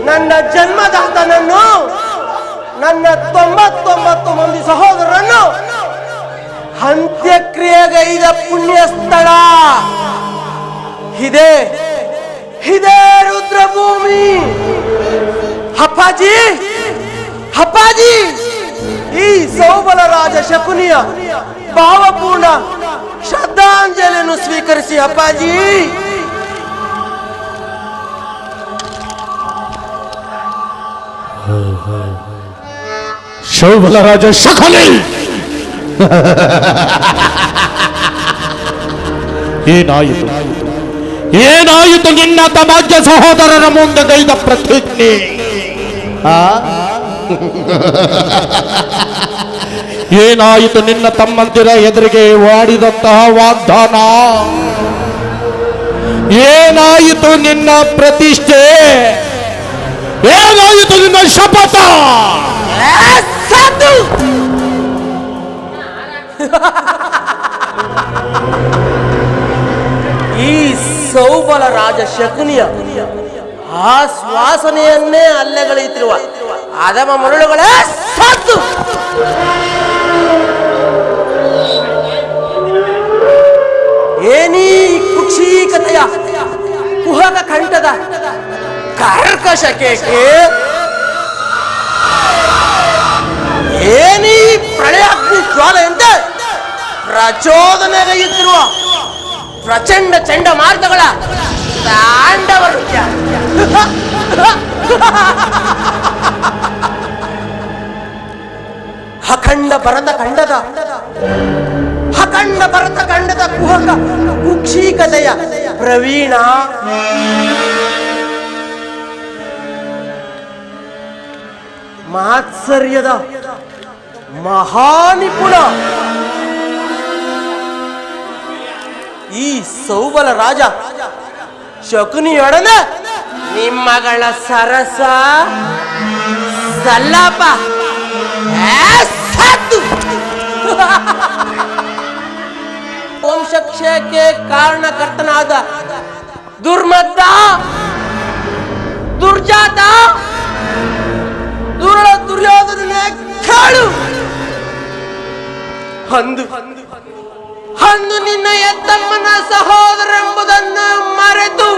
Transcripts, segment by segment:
ನನ್ನ ಜನ್ಮದಾತನನ್ನು, ನನ್ನ 99 ಮಂದಿ ಸಹೋದರರನ್ನು ಅಂತ್ಯಕ್ರಿಯೆಗೈದ ಪುಣ್ಯ ಸ್ಥಳ ಇದೇ ರುದ್ರಭೂಮಿ. ಅಪ್ಪಾಜಿ, ಅಪ್ಪಾಜಿ, ಈ ಸೌಬಲ ರಾಜ ಶಕುನಿಯ ಭಾವಪೂರ್ಣ ಶ್ರದ್ಧಾಂಜಲಿಯನ್ನು ಸ್ವೀಕರಿಸಿ ಅಪ್ಪಾಜಿ. ಶೌಬಲ ರಾಜ ಶಕುನಿ, ಏನಾಯಿತು ನಿನ್ನ ತಮಾಜ್ಯ ಸಹೋದರರ ಮುಂದೆ ಗೈದ ಪ್ರತಿಜ್ಞೆ? ಏನಾಯಿತು ನಿನ್ನ ತಮ್ಮಂದಿರ ಎದುರಿಗೆ ವಾಡಿದಂತಹ ವಾಗ್ದಾನ? ಏನಾಯಿತು ನಿನ್ನ ಪ್ರತಿಷ್ಠೆ? ಏನಾಯಿತು ನಿನ್ನ ಶಪಥ? ಈ ಸೌಬಲ ರಾಜ ಶಕುನಿಯ ಆಶ್ವಾಸನೆಯನ್ನೇ ಅಲ್ಲೆಗಳೆಯುತ್ತಿರುವ ಅಧಮ ಮರಳುಗಳೇ ಸಾತು. ಏನೀ ಕುಕ್ಷೀಕತೆಯ ಕುಹಕ ಕಂಠದ ಕರ್ಕಶ ಕೇಕೆ? ಏನೀ ಪ್ರಳಯಾಗ್ನಿ ಜ್ವಾಲೆಯಂತೆ ಪ್ರಚೋದನೆಗೈಯುತ್ತಿರುವ ಪ್ರಚಂಡ ಚಂಡಮಾರುತಗಳ ತಾಂಡವ ನೃತ್ಯ? ಅಖಂಡ ಭರತ ಖಂಡದ ಕುಹಕ ಕುಕ್ಷೀಕತೆಯ ಪ್ರವೀಣ, ಮಾತ್ಸರ್ಯದ ಮಹಾನಿಪುಣ ಈ ಸೌಬಲ ರಾಜ ಶಕುನಿಯೊಡನೆ ನಿಮ್ಮಗಳ ಸರಸ ಸಲ್ಲಾಪ ವಂಶಕ್ಷಯಕ್ಕೆ ಕಾರಣಕರ್ತನಾದ ದುರ್ಮದ್ದ, ದುರ್ಜಾತ, ದುರ್ಯೋಧನನೇ ಕೇಳು. ಅಂದು ನಿನ್ನ ಎತ್ತಮ್ಮನ ಸಹೋದರೆಂಬುದನ್ನು ಮರೆತು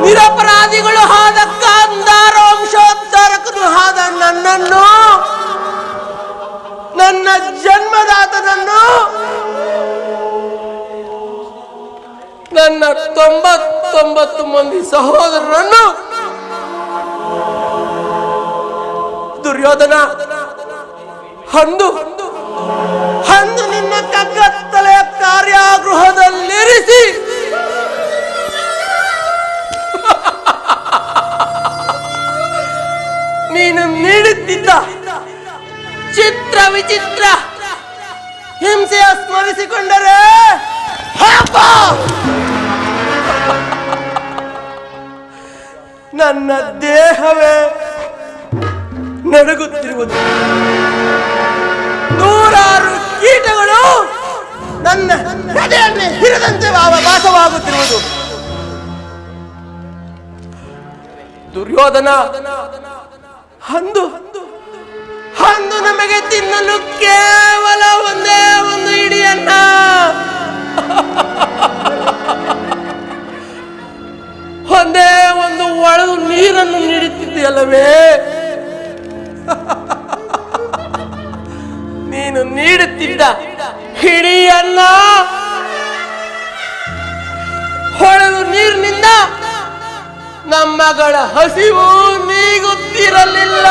ನಿರಪರಾಧಿಗಳು ಆದ ಗಾಂಧಾರ ವಂಶೋದ್ಧಾರಕನು ಆದ ನನ್ನನ್ನು, ನನ್ನ ಜನ್ಮದಾತನನ್ನು, ನನ್ನ 99 ಮಂದಿ ಸಹೋದರರನ್ನು ದುರ್ಯೋಧನ ಅಂದು ನಿನ್ನ ಕಗ್ಗತ್ತಲೆಯ ಕಾರ್ಯಾಗೃಹದಲ್ಲಿರಿಸಿ ನೀನು ನೀಡುತ್ತಿದ್ದ ಚಿತ್ರ ವಿಚಿತ್ರ ಹಿಂಸೆಯ ಸ್ಮರಿಸಿಕೊಂಡರೆ ನನ್ನ ದೇಹವೇ ನಡುಗುತ್ತಿರುವುದು. ನೂರಾರು ಕೀಟಗಳು ನನ್ನ ಹೃದಯನ್ನೇ ಹಿರಿದಂತೆ ವಾಸವಾಗುತ್ತಿರುವುದು. ದುರ್ಯೋಧನ ಅಂದು ನಮಗೆ ತಿನ್ನಲು ಕೇವಲ ಒಂದೇ ಒಂದು ಇಡಿಯನ್ನ, ಒಂದೇ ಒಂದು ಒಳಗು ನೀರನ್ನು ನೀಡುತ್ತಿದ್ದೆಯಲ್ಲವೇ? ನೀನು ನೀಡುತ್ತಿದ್ದ ಹಿಡಿಯನ್ನ ಹೊಳೆದು ನೀರಿನಿಂದ ನಮ್ಮಗಳ ಹಸಿವು ನೀಗುತ್ತಿರಲಿಲ್ಲ.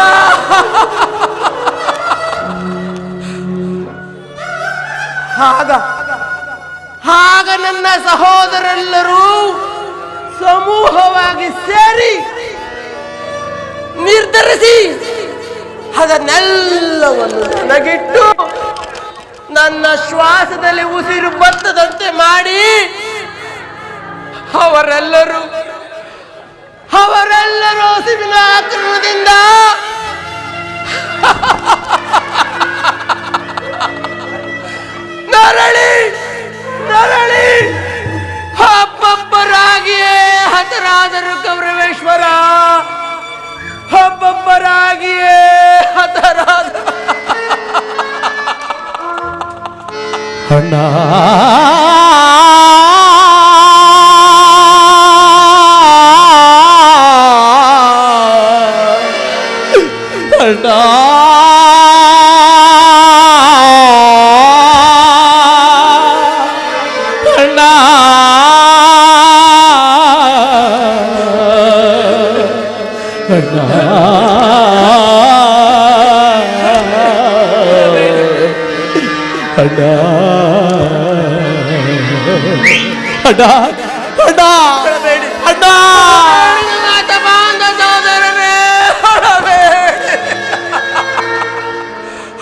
ಆಗ ನನ್ನ ಸಹೋದರೆಲ್ಲರೂ ಸಮೂಹವಾಗಿ ಸೇರಿ ನಿರ್ಧರಿಸಿ ಅದನ್ನೆಲ್ಲವನ್ನು ನನಗಿಟ್ಟು ನನ್ನ ಶ್ವಾಸದಲ್ಲಿ ಉಸಿರು ಬತ್ತದಂತೆ ಮಾಡಿ ಅವರೆಲ್ಲರೂ ಹಸಿವಿನ ಆಕ್ರಮಣದಿಂದ ನರಳಿ ನರಳಿ ಒಬ್ಬೊಬ್ಬರಾಗಿಯೇ ಹತರಾದರು ಗೌರವೇಶ್ವರ. ಒಬ್ಬೊಬ್ಬರಾಗಿಯೇ ಹತರಾದರು. ಅಣ್ಣ ಅಣ್ಣ ಅಣ್ಣ ಅಣ್ಣ ಅಣ್ಣ ಅಣ್ಣ ಅಣ್ಣ ಅಣ್ಣ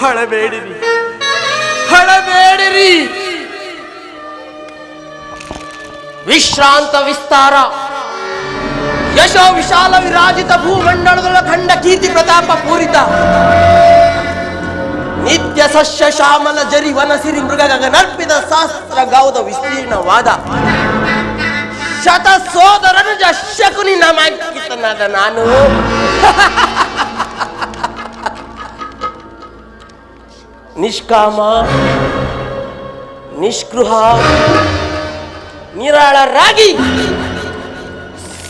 ಹಳಬೇಡಿರಿ ಹಳಬೇಡಿರಿ. ವಿಶ್ರಾಂತ ವಿಸ್ತಾರ ಯಶೋ ವಿಶಾಲ ವಿರಾಜಿತ ಭೂಮಂಡಲಗಳ ಖಂಡ ಕೀರ್ತಿ ಪ್ರತಾಪ ಪೂರಿತ ನಿತ್ಯ ಸಸ್ಯ ಶ್ಯಾಮಲ ಜರಿ ವನಸಿರಿ ಮೃಗ ಗಗನರ್ಪಿತ ಶಾಸ್ತ್ರ ಗೌದ ವಿಸ್ತೀರ್ಣವಾದ ಶತ ಸೋದರನು ಶಕುನಿ ನಾಮಾಂಕಿತನಾದ ನಾನು ನಿಷ್ಕಾಮ ನಿಷ್ಕೃಹ ನಿರಾಳರಾಗಿ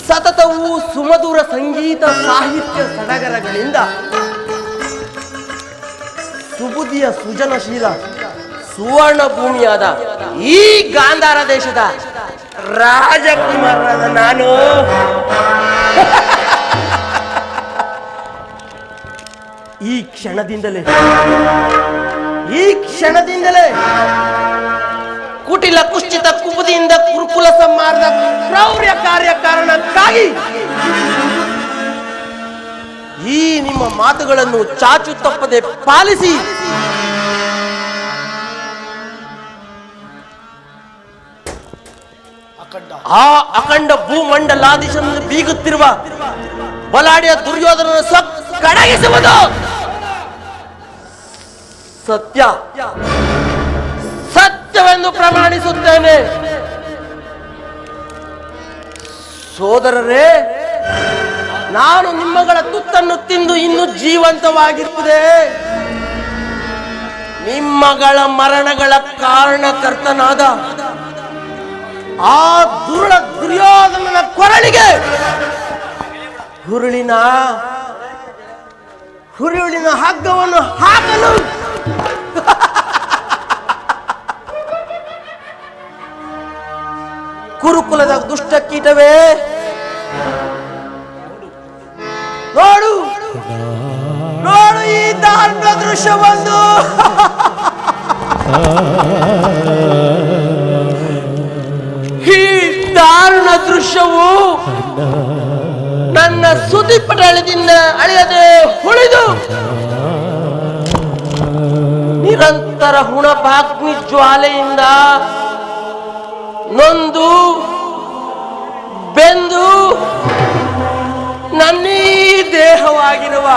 ಸತತವೂ ಸುಮಧುರ ಸಂಗೀತ ಸಾಹಿತ್ಯ ಸಡಗರಗಳಿಂದ ಸುಬುದ್ಧಿಯ ಸೃಜನಶೀಲ ಸುವರ್ಣ ಭೂಮಿಯಾದ ಈ ಗಾಂಧಾರ ದೇಶದ ರಾಜಕುಮಾರನಾದ ನಾನು ಈ ಕ್ಷಣದಿಂದಲೇ ಕುಟಿಲ ಕುಶ್ಚಿತ ಕುಬುದಿಯಿಂದ ಕುರುಕುಲ ಸಂಹಾರದ ಕ್ರೌರ್ಯ ಕಾರ್ಯ ಕಾರಣಕ್ಕಾಗಿ ಈ ನಿಮ್ಮ ಮಾತುಗಳನ್ನು ಚಾಚು ತಪ್ಪದೆ ಪಾಲಿಸಿ ಆ ಅಖಂಡ ಭೂಮಂಡಲಾಧೀಶನ್ನು ಬೀಗುತ್ತಿರುವ ಬಲಾಡಿಯ ದುರ್ಯೋಧನನ ಕಡಗಿಸುವುದು ಸತ್ಯವೆಂದು ಪ್ರಮಾಣಿಸುತ್ತೇನೆ. ಸೋದರರೇ, ನಾನು ನಿಮ್ಮಗಳ ತುತ್ತನ್ನು ತಿಂದು ಇನ್ನೂ ಜೀವಂತವಾಗಿರುವುದೇ ನಿಮ್ಮಗಳ ಮರಣಗಳ ಕಾರಣಕರ್ತನಾದ ಆ ದುರ್ಯೋಧನನ ಕೊರಳಿಗೆ ಹುರುಳಿನ ಹಗ್ಗವನ್ನು ಹಾಕಲು ಕುರುಕುಲದ ದುಷ್ಟ ಕೀಟವೇ, ನೋಡು ಈ ದಾರುಣ ದೃಶ್ಯವೊಂದು. ಈ ದಾರುಣ ದೃಶ್ಯವು ನನ್ನ ಸುದ್ದಿ ಪಟಲದಿಂದ ಅಳೆಯದೆ ಉಳಿದು ನಿರಂತರ ಹುಣಪಾಗ್ನಿ ಜ್ವಾಲೆಯಿಂದ ನೊಂದು ಬೆಂದು ನನ್ನೀ ದೇಹವಾಗಿರುವ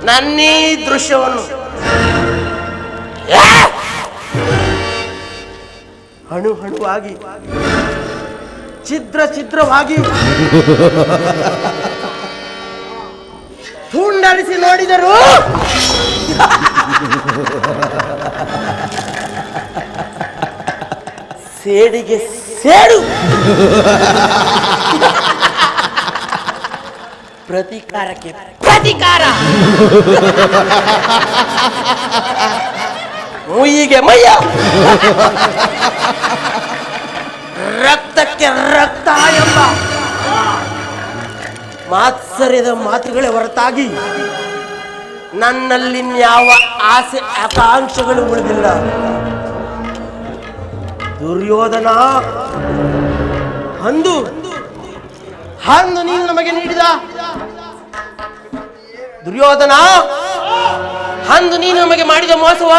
ನನ್ನೀ ದೃಶ್ಯವನ್ನು ಹಣುವಾಗಿ ಛಿದ್ರವಾಗಿ ತುಂಡರಿಸಿ ನೋಡಿದರು ಸೇಡಿಗೆ ಸೇಡು, ಪ್ರತೀಕಾರಕ್ಕೆ ಪ್ರತೀಕಾರ, ಮುಯ್ಯಿಗೆ ಮಯ್ಯ, ರಕ್ತಕ್ಕೆ ರಕ್ತ ಎಂಬ ಮಾತ್ಸರ್ಯದ ಮಾತುಗಳೇ ಹೊರತಾಗಿ ನನ್ನಲ್ಲಿ ಯಾವ ಆಸೆ ಆಕಾಂಕ್ಷೆಗಳು ಉಳಿದಿಲ್ಲ. ದುರ್ಯೋಧನ, ಅಂದು ನೀನು ನಮಗೆ ನೀಡಿದ ದುರ್ಯೋಧನ, ಅಂದು ನೀನು ನಮಗೆ ಮಾಡಿದ ಮೋಸವ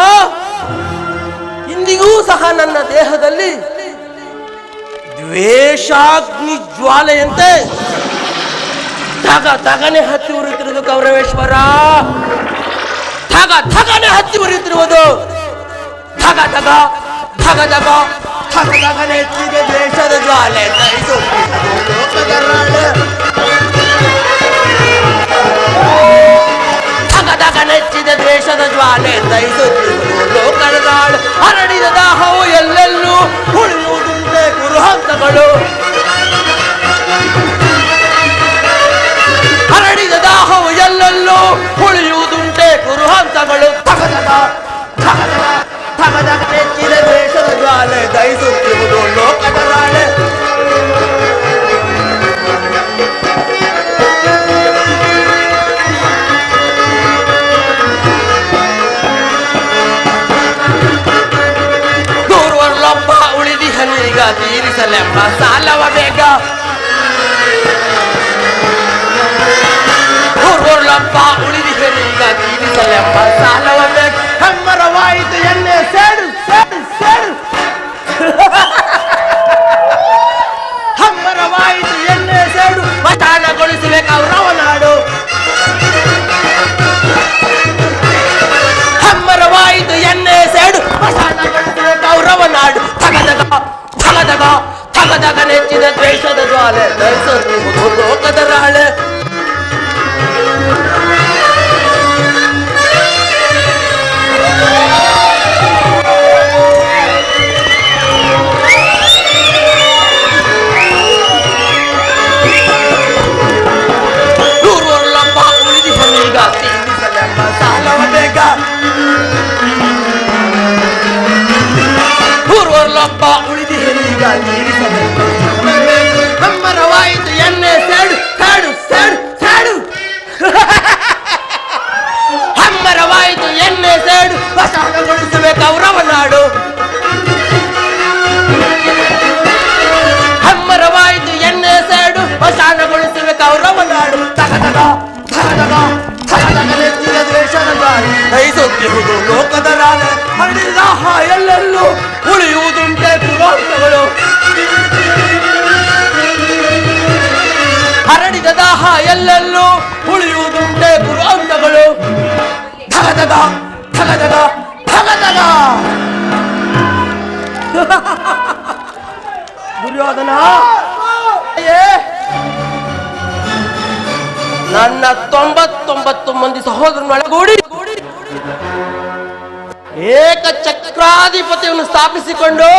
ಇಂದಿಗೂ ಸಹ ನನ್ನ ದೇಹದಲ್ಲಿ ದ್ವೇಷಾಗ್ನಿ ಜ್ವಾಲೆಯಂತೆ ತಗನೆ ಹತ್ತಿ ಉರಿಯುತ್ತಿರುವುದು ಕೌರವೇಶ್ವರ. ತಗನೆ ಹತ್ತಿ ಉರಿಯುತ್ತಿರುವುದು. ತಗನೆ ಹೆಚ್ಚಿದ ದ್ವೇಷದ ಜ್ವಾಲೆ ನೆಚ್ಚಿದ ದ್ವೇಷದ ಜ್ವಾಲೆ ದಹಿಸುತ್ತಿರುವುದು ಲೋಕದ ಗಾಳು. ಹರಡಿದ ದಾಹವು ಎಲ್ಲೆಲ್ಲೂ ಉಳಿಯುವುದುಂಟೆ ಕುರುಹಂತಗಳು. ಹರಡಿದ ದಾಹವು ಎಲ್ಲೆಲ್ಲೂ ಉಳಿಯುವುದುಂಟೆ ಕುರುಹಂತಗಳು. ತಗದಗ ನೆಚ್ಚಿದ ದ್ವೇಷದ ಜ್ವಾಲೆ ದಹಿಸುತ್ತಿರುವುದು ಲೋಕದ ಗಾಳು. ಈಗ ತೀರಿಸಲೆಂಬ ಸಾಲವ ಬೇಗ ಪೂರ್ವರ್ಲಪ್ಪ ಉಳಿದಿಹನೀಗ ತೀರಿಸಲೆಂಬ ಸಾಲವ ಬೇಗ. ಹಮ್ಮರವಾಯಿತು ಎಣ್ಣೆ ಸೇಡು ಹಮ್ಮರವಾಯಿತು ಎಣ್ಣೆ ಸೇಡು ಮತಾನಗೊಳಿಸುವೆ ಕೌರವನಾಡು. ಹಮ್ಮರವಾಯಿತು ಎಣ್ಣೆ ಸೇಡು ಮತಾನಗೊಳಿಸುವೆ ಕೌರವನಾಡು. ತಗದಗ ನೆಚ್ಚಿದ ದ್ವೇಷದ ಜ್ವಾಲೆ ದಹಿಸುತ್ತಿರುವುದು ಲೋಕದ ರಾಳೆ. ನೂರ್ವರ್ಲಪ್ಪ ಉಳಿದಿಹನೀಗ ತೀರಿಸಲೆಂಬ ಸಾಲವ ಬೇಗ. ಪೂರ್ವರ್ಲಪ್ಪ ಉಳಿದಿಹನೀಗ ತೀರಿಸಲೆಂಬ ಹಮ್ಮರವಾಯಿತು ಎಣ್ಣೆ ಸೇಡು ಹಮ್ಮರವಾಯಿತು ಎಣ್ಣೆ ಸೇಡು ವಶಾನಗೊಳಿಸುವೆ ಕೌರವನಾಡು. ಹಮ್ಮರವಾಯಿತು ಎಣ್ಣೆ ಸೇಡು ವಶಾನಗೊಳಿಸುವೆ ಕೌರವನಾಡು. ತಗದಗ ನೆಚ್ಚಿದ ದ್ವೇಷದ ಗಾಳಿ ದಹಿಸುತ್ತಿರುವುದು ಲೋಕದ ರಾಳೆ. ಹರಡಿದ ಎಲ್ಲೆಲ್ಲೂ ಉಳಿಯುವುದುಂಟೆ ಕುರುಹಂತಗಳು. ಹರಡಿದ ದಾಹ ಎಲ್ಲೆಲ್ಲೂ ಉಳಿಯುವುದುಂಟೆ ಕುರುಹಂತಗಳು. ಧಗಧಗ ದುರ್ಯೋಧನ, ನನ್ನ 99 ಮಂದಿ ಸಹೋದರನೊಳಗೂಡಿ ಏಕ ಚಕ್ರಾಧಿಪತಿಯನ್ನು ಸ್ಥಾಪಿಸಿಕೊಂಡು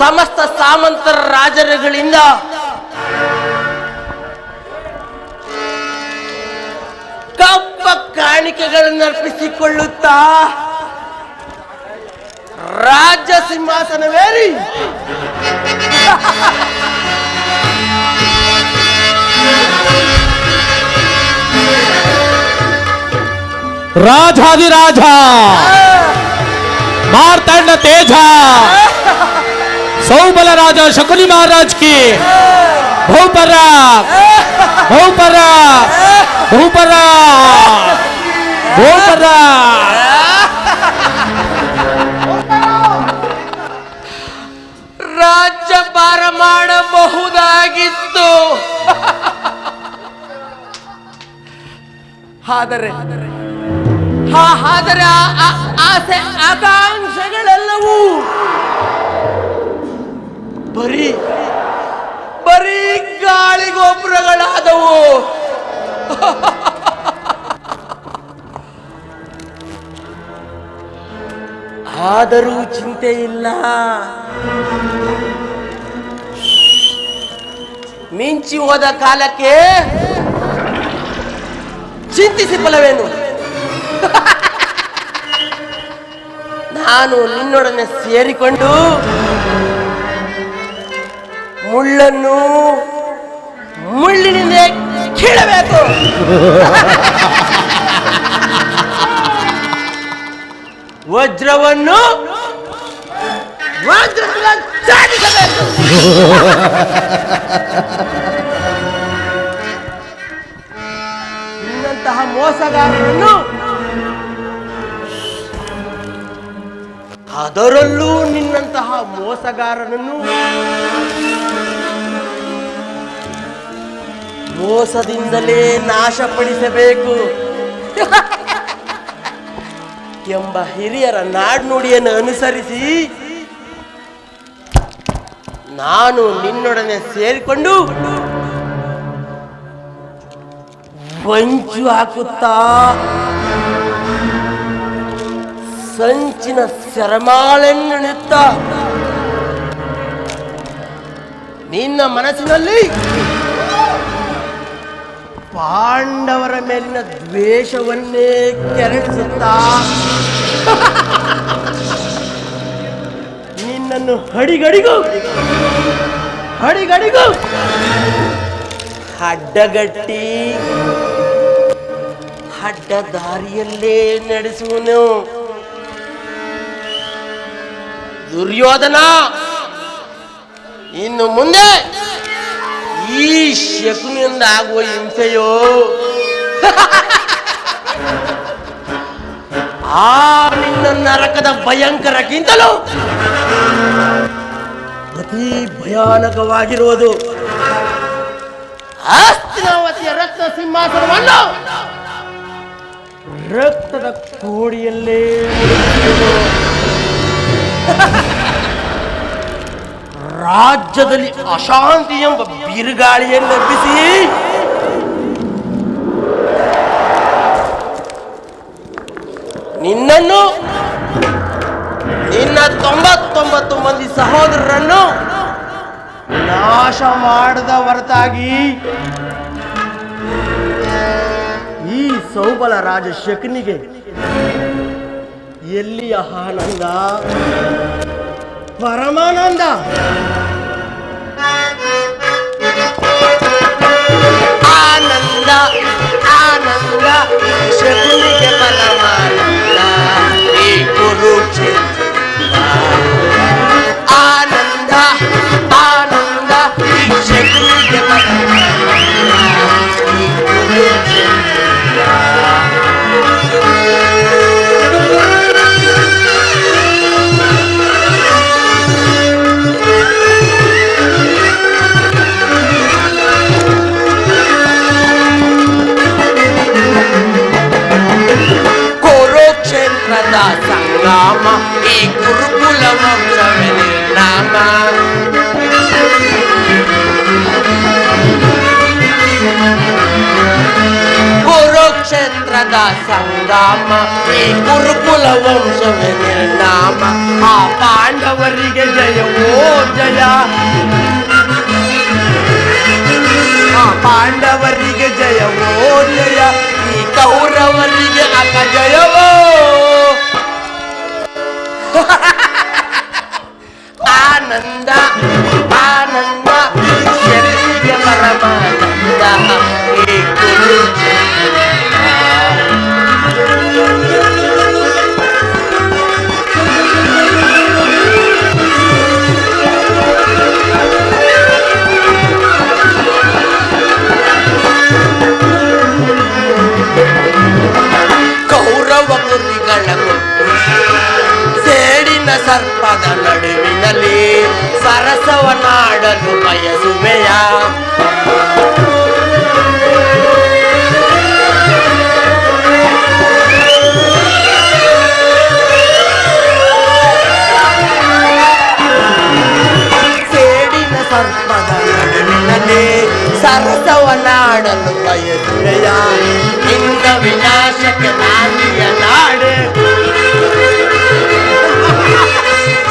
ಸಮಸ್ತ ಸಾಮಂತರ ರಾಜರುಗಳಿಂದ ಕಪ್ಪ ಕಾಣಿಕೆಗಳನ್ನು ಅರ್ಪಿಸಿಕೊಳ್ಳುತ್ತಾ ರಾಜ್ಯ ಸಿಂಹಾಸನವೇರಿ ರಾಜಾಧಿರಾಜ मार्तंड तेजा सौबल राजा शकुनी महाराज की भूपराग भूपराग भूपराग भूपराग ರಾಜ್ಯಭಾರ ಮಾಡಬಹುದಾಗಿತ್ತು. ಆದರೆ ಆಸೆ ಆಕಾಂಕ್ಷೆಗಳೆಲ್ಲವೂ ಬರೀ ಗಾಳಿಗೊಬ್ಬರಗಳಾದವು. ಆದರೂ ಚಿಂತೆ ಇಲ್ಲ, ಮಿಂಚಿ ಹೋದ ಕಾಲಕ್ಕೆ ಚಿಂತಿಸಿ ಫಲವೇನು? ನಾನು ನಿನ್ನೊಡನೆ ಸೇರಿಕೊಂಡು ಮುಳ್ಳನ್ನು ಮುಳ್ಳಿನಿಂದ ಕೀಳಬೇಕು. ವಜ್ರವನ್ನು ವಜ್ರದಿಂದ ಛೇದಿಸಬೇಕು. ನಿನ್ನಂತಹ ಮೋಸಗಾರರನ್ನು, ಅದರಲ್ಲೂ ನಿನ್ನಂತಹ ಮೋಸಗಾರನನ್ನು ಮೋಸದಿಂದಲೇ ನಾಶಪಡಿಸಬೇಕು ಎಂಬ ಹಿರಿಯರ ನಾಡ್ನುಡಿಯನ್ನು ಅನುಸರಿಸಿ ನಾನು ನಿನ್ನೊಡನೆ ಸೇರಿಕೊಂಡು ಹೊಂಚು ಹಾಕುತ್ತಾ ಸಂಚಿನ ಸರಮಾಳೆನ್ನುತ್ತ ನಿನ್ನ ಮನಸ್ಸಿನಲ್ಲಿ ಪಾಂಡವರ ಮೇಲಿನ ದ್ವೇಷವನ್ನೇ ಕೆರಳಿಸುತ್ತಾ ನಿನ್ನನ್ನು ಹಡಿಗಡಿಗೂ ಅಡ್ಡಗಟ್ಟಿ ಅಡ್ಡ ದಾರಿಯಲ್ಲೇ ನಡೆಸುವನು. ದುರ್ಯೋಧನ, ಇನ್ನು ಮುಂದೆ ಈ ಶಕುನಿಯಿಂದ ಆಗುವ ಹಿಂಸೆಯೋ ಆ ನಿನ್ನ ನರಕದ ಭಯಂಕರಕ್ಕಿಂತಲೂ ಅತಿ ಭಯಾನಕವಾಗಿರುವುದು. ಹಸ್ತಿನಾವತಿಯ ರಕ್ತ ಸಿಂಹಾಸನವನ್ನು ರಕ್ತದ ಕೋಡಿಯಲ್ಲೇ ರಾಜ್ಯದಲ್ಲಿ ಅಶಾಂತಿ ಎಂಬ ಬಿರುಗಾಳಿಯನ್ನು ಎಬ್ಬಿಸಿ ನಿನ್ನನ್ನು, ನಿನ್ನ 99 ಮಂದಿ ಸಹೋದರರನ್ನು ನಾಶ ಮಾಡದ ಹೊರತಾಗಿ ಈ ಸೌಬಲ ರಾಜ ಶಕುನಿಗೆ ಎಲ್ಲಿಯ ಆನಂದ, ಪರಮಾನಂದ? ಆನಂದ ಆನಂದ ಶಕುನಿಗೆ ಪರಮಾನಂದ ಈ ಕುರುಕ್ಷೇತ್ರ. ಆನಂದ ಆನಂದ ಶಕುನಿಗೆ ಪರಮಾನಂದ ಈ ಕುರುಕ್ಷೇತ್ರ. ಕುರುಕ್ಷೇತ್ರದ ಸಂಗಮ ಈ ಗುರುಕುಲ ವಂಶವೇ ನಿರ್ನಾಮ. ಕುರುಕ್ಷೇತ್ರದ ಸಂಗಮ ಈ ಗುರುಕುಲ ವಂಶವೇ ನಿರ್ನಾಮ. ಆ ಪಾಂಡವರಿಗೆ ಜಯವೋ ಜಯ, ಆ ಪಾಂಡವರಿಗೆ ಜಯವೋ ಜಯ, ಈ ಕೌರವರಿಗೆ ಅಪಜಯವೋ. ಆನಂದ ಆನಂದ ಶಕುನಿಗೆ ಪರಮಾನಂದ ಈ ಕುರುಕ್ಷೇತ್ರ. ಕೌರವ ಕುರಿಗಳ ಸೇಡಿನ ಸರ್ಪದ ನಡುವಿನಲ್ಲಿ ಸರಸವನಾಡಲು ಬಯಸುವೆಯ. ಸೇಡಿನ ಸರ್ಪದ ನಡುವಿನಲ್ಲಿ ಸರಸವನಾಡಲು ಬಯಸುವೆಯ. ನಿನ್ನ ವಿನಾಶಕ್ಕೆ ನಾಂದಿಯ ನಾಡೆ,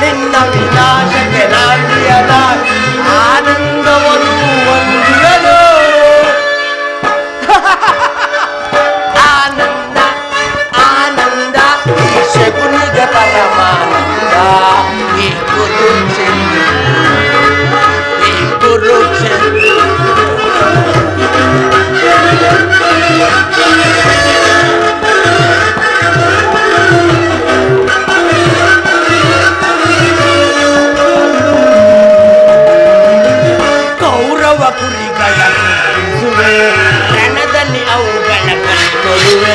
ನಿನ್ನ ವಿನಾಶಕ್ಕೆ ನಾಂದಿಯ ನಾಡೆ. ಆನಂದವನ್ನು ಹೊಂದಿರಲು ಆನಂದ ಆನಂದ ಶಕುನಿಗೆ ಪರಮಾನಂದ ಈ ಕುರುಕ್ಷೇತ್ರ. ಈ ಕುರುಕ್ಷೇತ್ರ ಕೌರವ ಕುರಿಗಳ ರಣದಲ್ಲಿ ಅವುಗಳ ಕೈಗೊಳ್ಳುವೆ.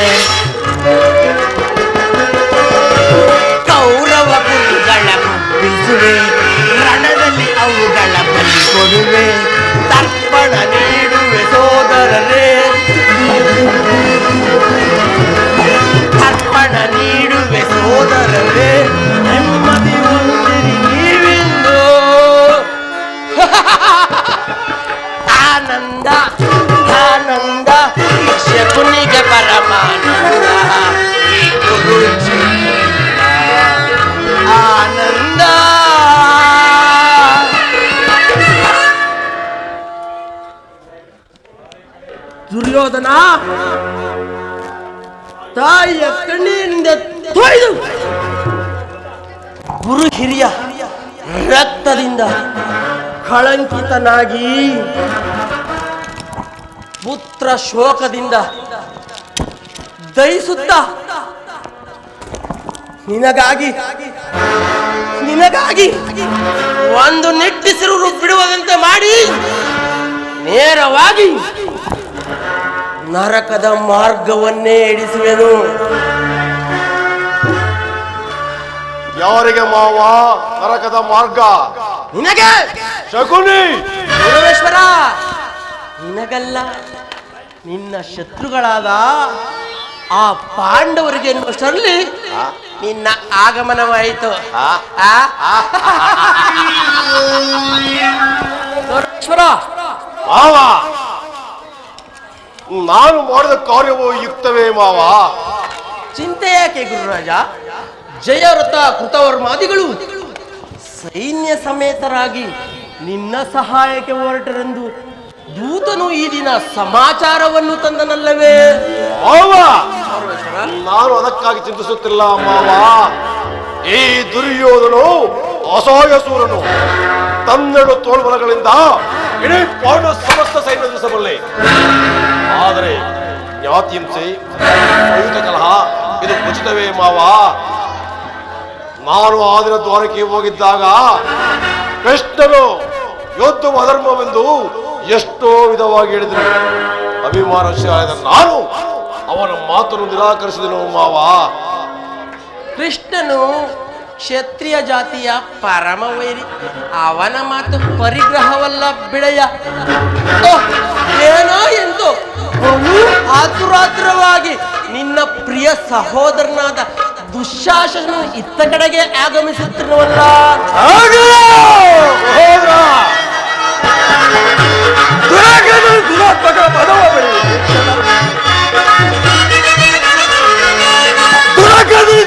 ದುರ್ಯೋಧನ ತಾಯಿಯ ಕಣ್ಣೀರಿನಿಂದ ತೊಯ್ದು ಗುರು ಹಿರಿಯ ರಕ್ತದಿಂದ ಕಳಂಕಿತನಾಗಿ ಪುತ್ರ ಶೋಕದಿಂದ ದಯಿಸುತ್ತ ನಿನಗಾಗಿ ಒಂದು ನಿಟ್ಟಿಸಿರು ಬಿಡುವುದಂತೆ ಮಾಡಿ ನೇರವಾಗಿ ನರಕದ ಮಾರ್ಗವನ್ನೇ ಹಿಡಿಸುವೆನು. ಯಾರಿಗೆ ಮಾವ ನರಕದ ಮಾರ್ಗ? ನಿನಗೆ ಶಕುನಿ. ಪರಮೇಶ್ವರ, ನಿನಗಲ್ಲ, ನಿನ್ನ ಶತ್ರುಗಳಾದ ಆ ಪಾಂಡವರಿಗೆ ಎನ್ನುವಷ್ಟರಲ್ಲಿ ನಿನ್ನ ಆಗಮನವಾಯಿತು. ಪರಮೇಶ್ವರ, ಮಾವ ನಾನು ಮಾಡಿದ ಕಾರ್ಯವು ಯುಕ್ತವೇ ಮಾವ? ಚಿಂತೆ ಯಾಕೆ ಗುರುರಾಜ? ಜಯವ್ರತ ಕೃತವರ್ಮಾದಿಗಳು ಸೈನ್ಯ ಸಮೇತರಾಗಿ ನಿನ್ನ ಸಹಾಯಕ್ಕೆ ಹೊರಟರೆಂದು ದೂತನು ಈ ದಿನ ಸಮಾಚಾರವನ್ನು ತಂದನಲ್ಲವೇ? ಮಾವ, ನಾನು ಅದಕ್ಕಾಗಿ ಚಿಂತಿಸುತ್ತಿಲ್ಲ ಮಾವ. ಈ ದುರ್ಯೋಧನು ಅಸಹಾಯ ಸೂರನು. ತನ್ನೆರಡು ತೋಳ್ಬಲಗಳಿಂದ ಇಡೀ ಪಾಂಡವ ಸಮಸ್ತ ಸೈನ್ಯ ಎದುರಿಸಬಲ್ಲೆ. ಆದರೆ ಜ್ಞಾತಿಹಿಂಸೆ, ಆಯುಧ ಕಲಹ ಇದು ಉಚಿತವೇ ಮಾವ? ನಾನು ಆ ದಿನ ದ್ವಾರಕ್ಕೆ ಹೋಗಿದ್ದಾಗ ಕೃಷ್ಣನು ಯೋಧವು ಅಧರ್ಮವೆಂದು ಎಷ್ಟೋ ವಿಧವಾಗಿ ಹೇಳಿದರು. ಅಭಿಮಾನಶಾಲಿಯಾದ ನಾನು ಅವನ ಮಾತನ್ನು ನಿರಾಕರಿಸಿದನು ಮಾವ. ಕೃಷ್ಣನು ಕ್ಷತ್ರಿಯ ಜಾತಿಯ ಪರಮವೈರಿ. ಅವನ ಮಾತು ಪರಿಗ್ರಹವಲ್ಲ ಬಿಳೆಯ. ಏನೋ ಎಂದು ಬಹು ಆತುರಾತುರವಾಗಿ ನಿನ್ನ ಪ್ರಿಯ ಸಹೋದರನಾದ ದುಶ್ಯಾಸನನು ಇತ್ತ ಕಡೆಗೆ ಆಗಮಿಸುತ್ತಿರುವಲ್ಲ.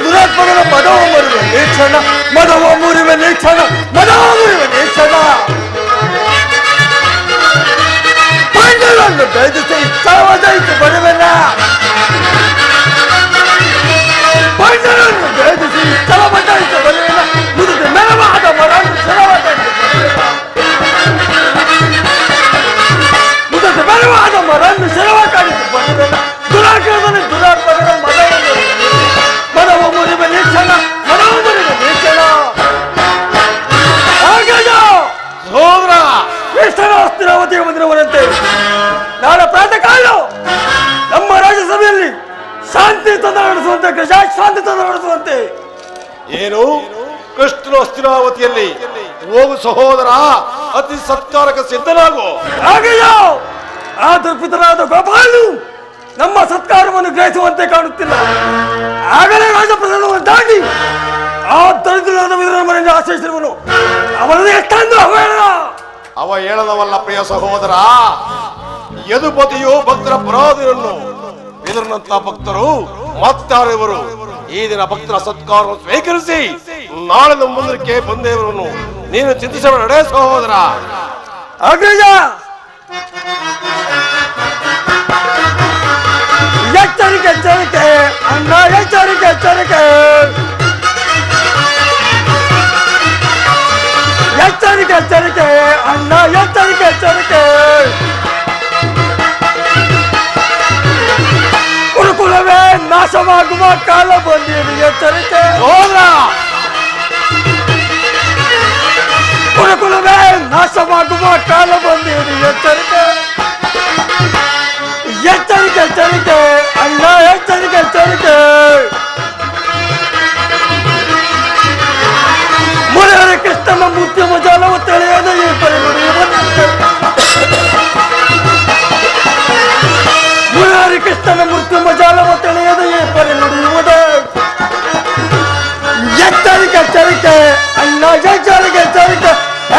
ದುರಾತ್ಮಗಳ ಮದವ ಮುರಿವೆ ನೀಕ್ಷಣ, ಮದವ ಮುರಿವೆ ನೀಕ್ಷಣ, ಮದವ ಮುರಿವೆ ನೀಕ್ಷಣ. ಪಾಂಡವರನ್ನು ದಯದಿಸಿ ಸಾವಧಾನಿಸಿ ಬರುವೆನ. ಪಾಂಡವರನ್ನು ದಯದಿಸಿ ಸಾವಧಾನಿಸಿ ಬರುವೆನ. ಮುರಿದ ಮೆರವಾದ ಮರನ್ನು ಸಾವಧಾನಿಸಿ ಮುರಿದ ಮೆರವಾದ ಮರನ್ನು ಸಾವಧಾನಿಸಿ ಬರುವೆನ. ದುರಾತ್ಮಗಳ ಮದವ ಮುರಿವೆ ನೀಕ್ಷಣ, ಮದವ ಮುರಿವೆ ನೀಕ್ಷಣ. ಸೋದರ ಕೃಷ್ಣನ ಅಸ್ಥಿರಾವತಿಯ ಮಂದಿರವರಂತೆ ನಾಳೆ ಪ್ರಾತಃ ಕಾಲ ನಮ್ಮ ರಾಜ್ಯಸಭೆಯಲ್ಲಿ ಶಾಂತಿ ತಂತ್ರ ನಡೆಸುವಂತೆ. ಏನು? ಕೃಷ್ಣನ ಅಸ್ಥಿರಾವತಿಯಲ್ಲಿ ಹೋಗು ಸಹೋದರ, ಅತಿ ಸತ್ಕಾರಕ್ಕೆ ಸಿದ್ಧನಾಗು. ಹಾಗೆಯೋ ಆ ದುರ್ಪಿತರಾದ ಗೋಪಾಲನು ನಮ್ಮ ಸತ್ಕಾರವನ್ನು ಗ್ರಹಿಸುವಂತೆ ಕಾಣುತ್ತಿಲ್ಲ. ಆಗಲೇ ರಾಜಪ್ರಧಾನವನ್ನು ದಾಟಿ ಆ ದರಿದ್ರನಾದ ವಿದುರನ ಮನೆಯಿಂದ ಆಶ್ರಯಿಸಿರುವನು. ಅವನನ್ನು ಎಷ್ಟೊಂದು ಅವಹೇಳನ. ಅವ ಹೇಳದವಲ್ಲ ಪ್ರಿಯ ಸಹೋದರ. ಯದುಪತಿಯು ಭಕ್ತರ ಪರಾಧೀನನ್ನು. ವಿದುರನಂತ ಭಕ್ತರು ಮತ್ತಾರೆವರು ಈ ದಿನ ಭಕ್ತರ ಸತ್ಕಾರವನ್ನು ಸ್ವೀಕರಿಸಿ ನಾಳೆ ನಮ್ಮ ಮುಂದಕ್ಕೆ ಬಂದೇವರನ್ನು ನೀನು ಚಿಂತಿಸಬೇಡ ಸಹೋದರ. ಅಗ್ರಜ, ಎಚ್ಚರಿಕೆ ಎಚ್ಚರಿಕೆ ಅಣ್ಣ, ಎಚ್ಚರಿಕೆ ಎಚ್ಚರಿಕೆ ಎಚ್ಚರಿಕೆ ಎಚ್ಚರಿಕೆ ಅಣ್ಣ, ಎಚ್ಚರಿಕೆ ಎಚ್ಚರಿಕೆ. ಕುರುಕುಲವೇ ನಾಶವಾಗುವ ಕಾಲ ಬಂದಿದೆ, ಎಚ್ಚರಿಕೆ. ಕುರುಕುಲವೇ ನಾಶವಾಗುವ ಕಾಲ ಬಂದಿದೆ, ಎಚ್ಚರಿಕೆ. ಎಚ್ಚರಿಕೆ ಎಚ್ಚರಿಕೆ ಅಣ್ಣ, ಎಚ್ಚರಿಕೆ ಎಚ್ಚರಿಕೆ. ಮುರಹರಿ ಕೃಷ್ಣನ ಮೃತ್ಯು ಜಾಲವು ತಿಳಿಯದ ಈ ಪರಿಮುಡಿಯುವಂತೆ. ಮುರಹರಿ ಕೃಷ್ಣನ ಮೃತ್ಯು ಜಾಲವು ತಿಳಿಯದ ಈ ಪರಿಮುಡಿಯುವುದೇ. ಎಚ್ಚರಿಕೆ ಎಚ್ಚರಿಕೆ ಅಣ್ಣ, ಎಚ್ಚರಿಕೆ ಎಚ್ಚರಿಕೆ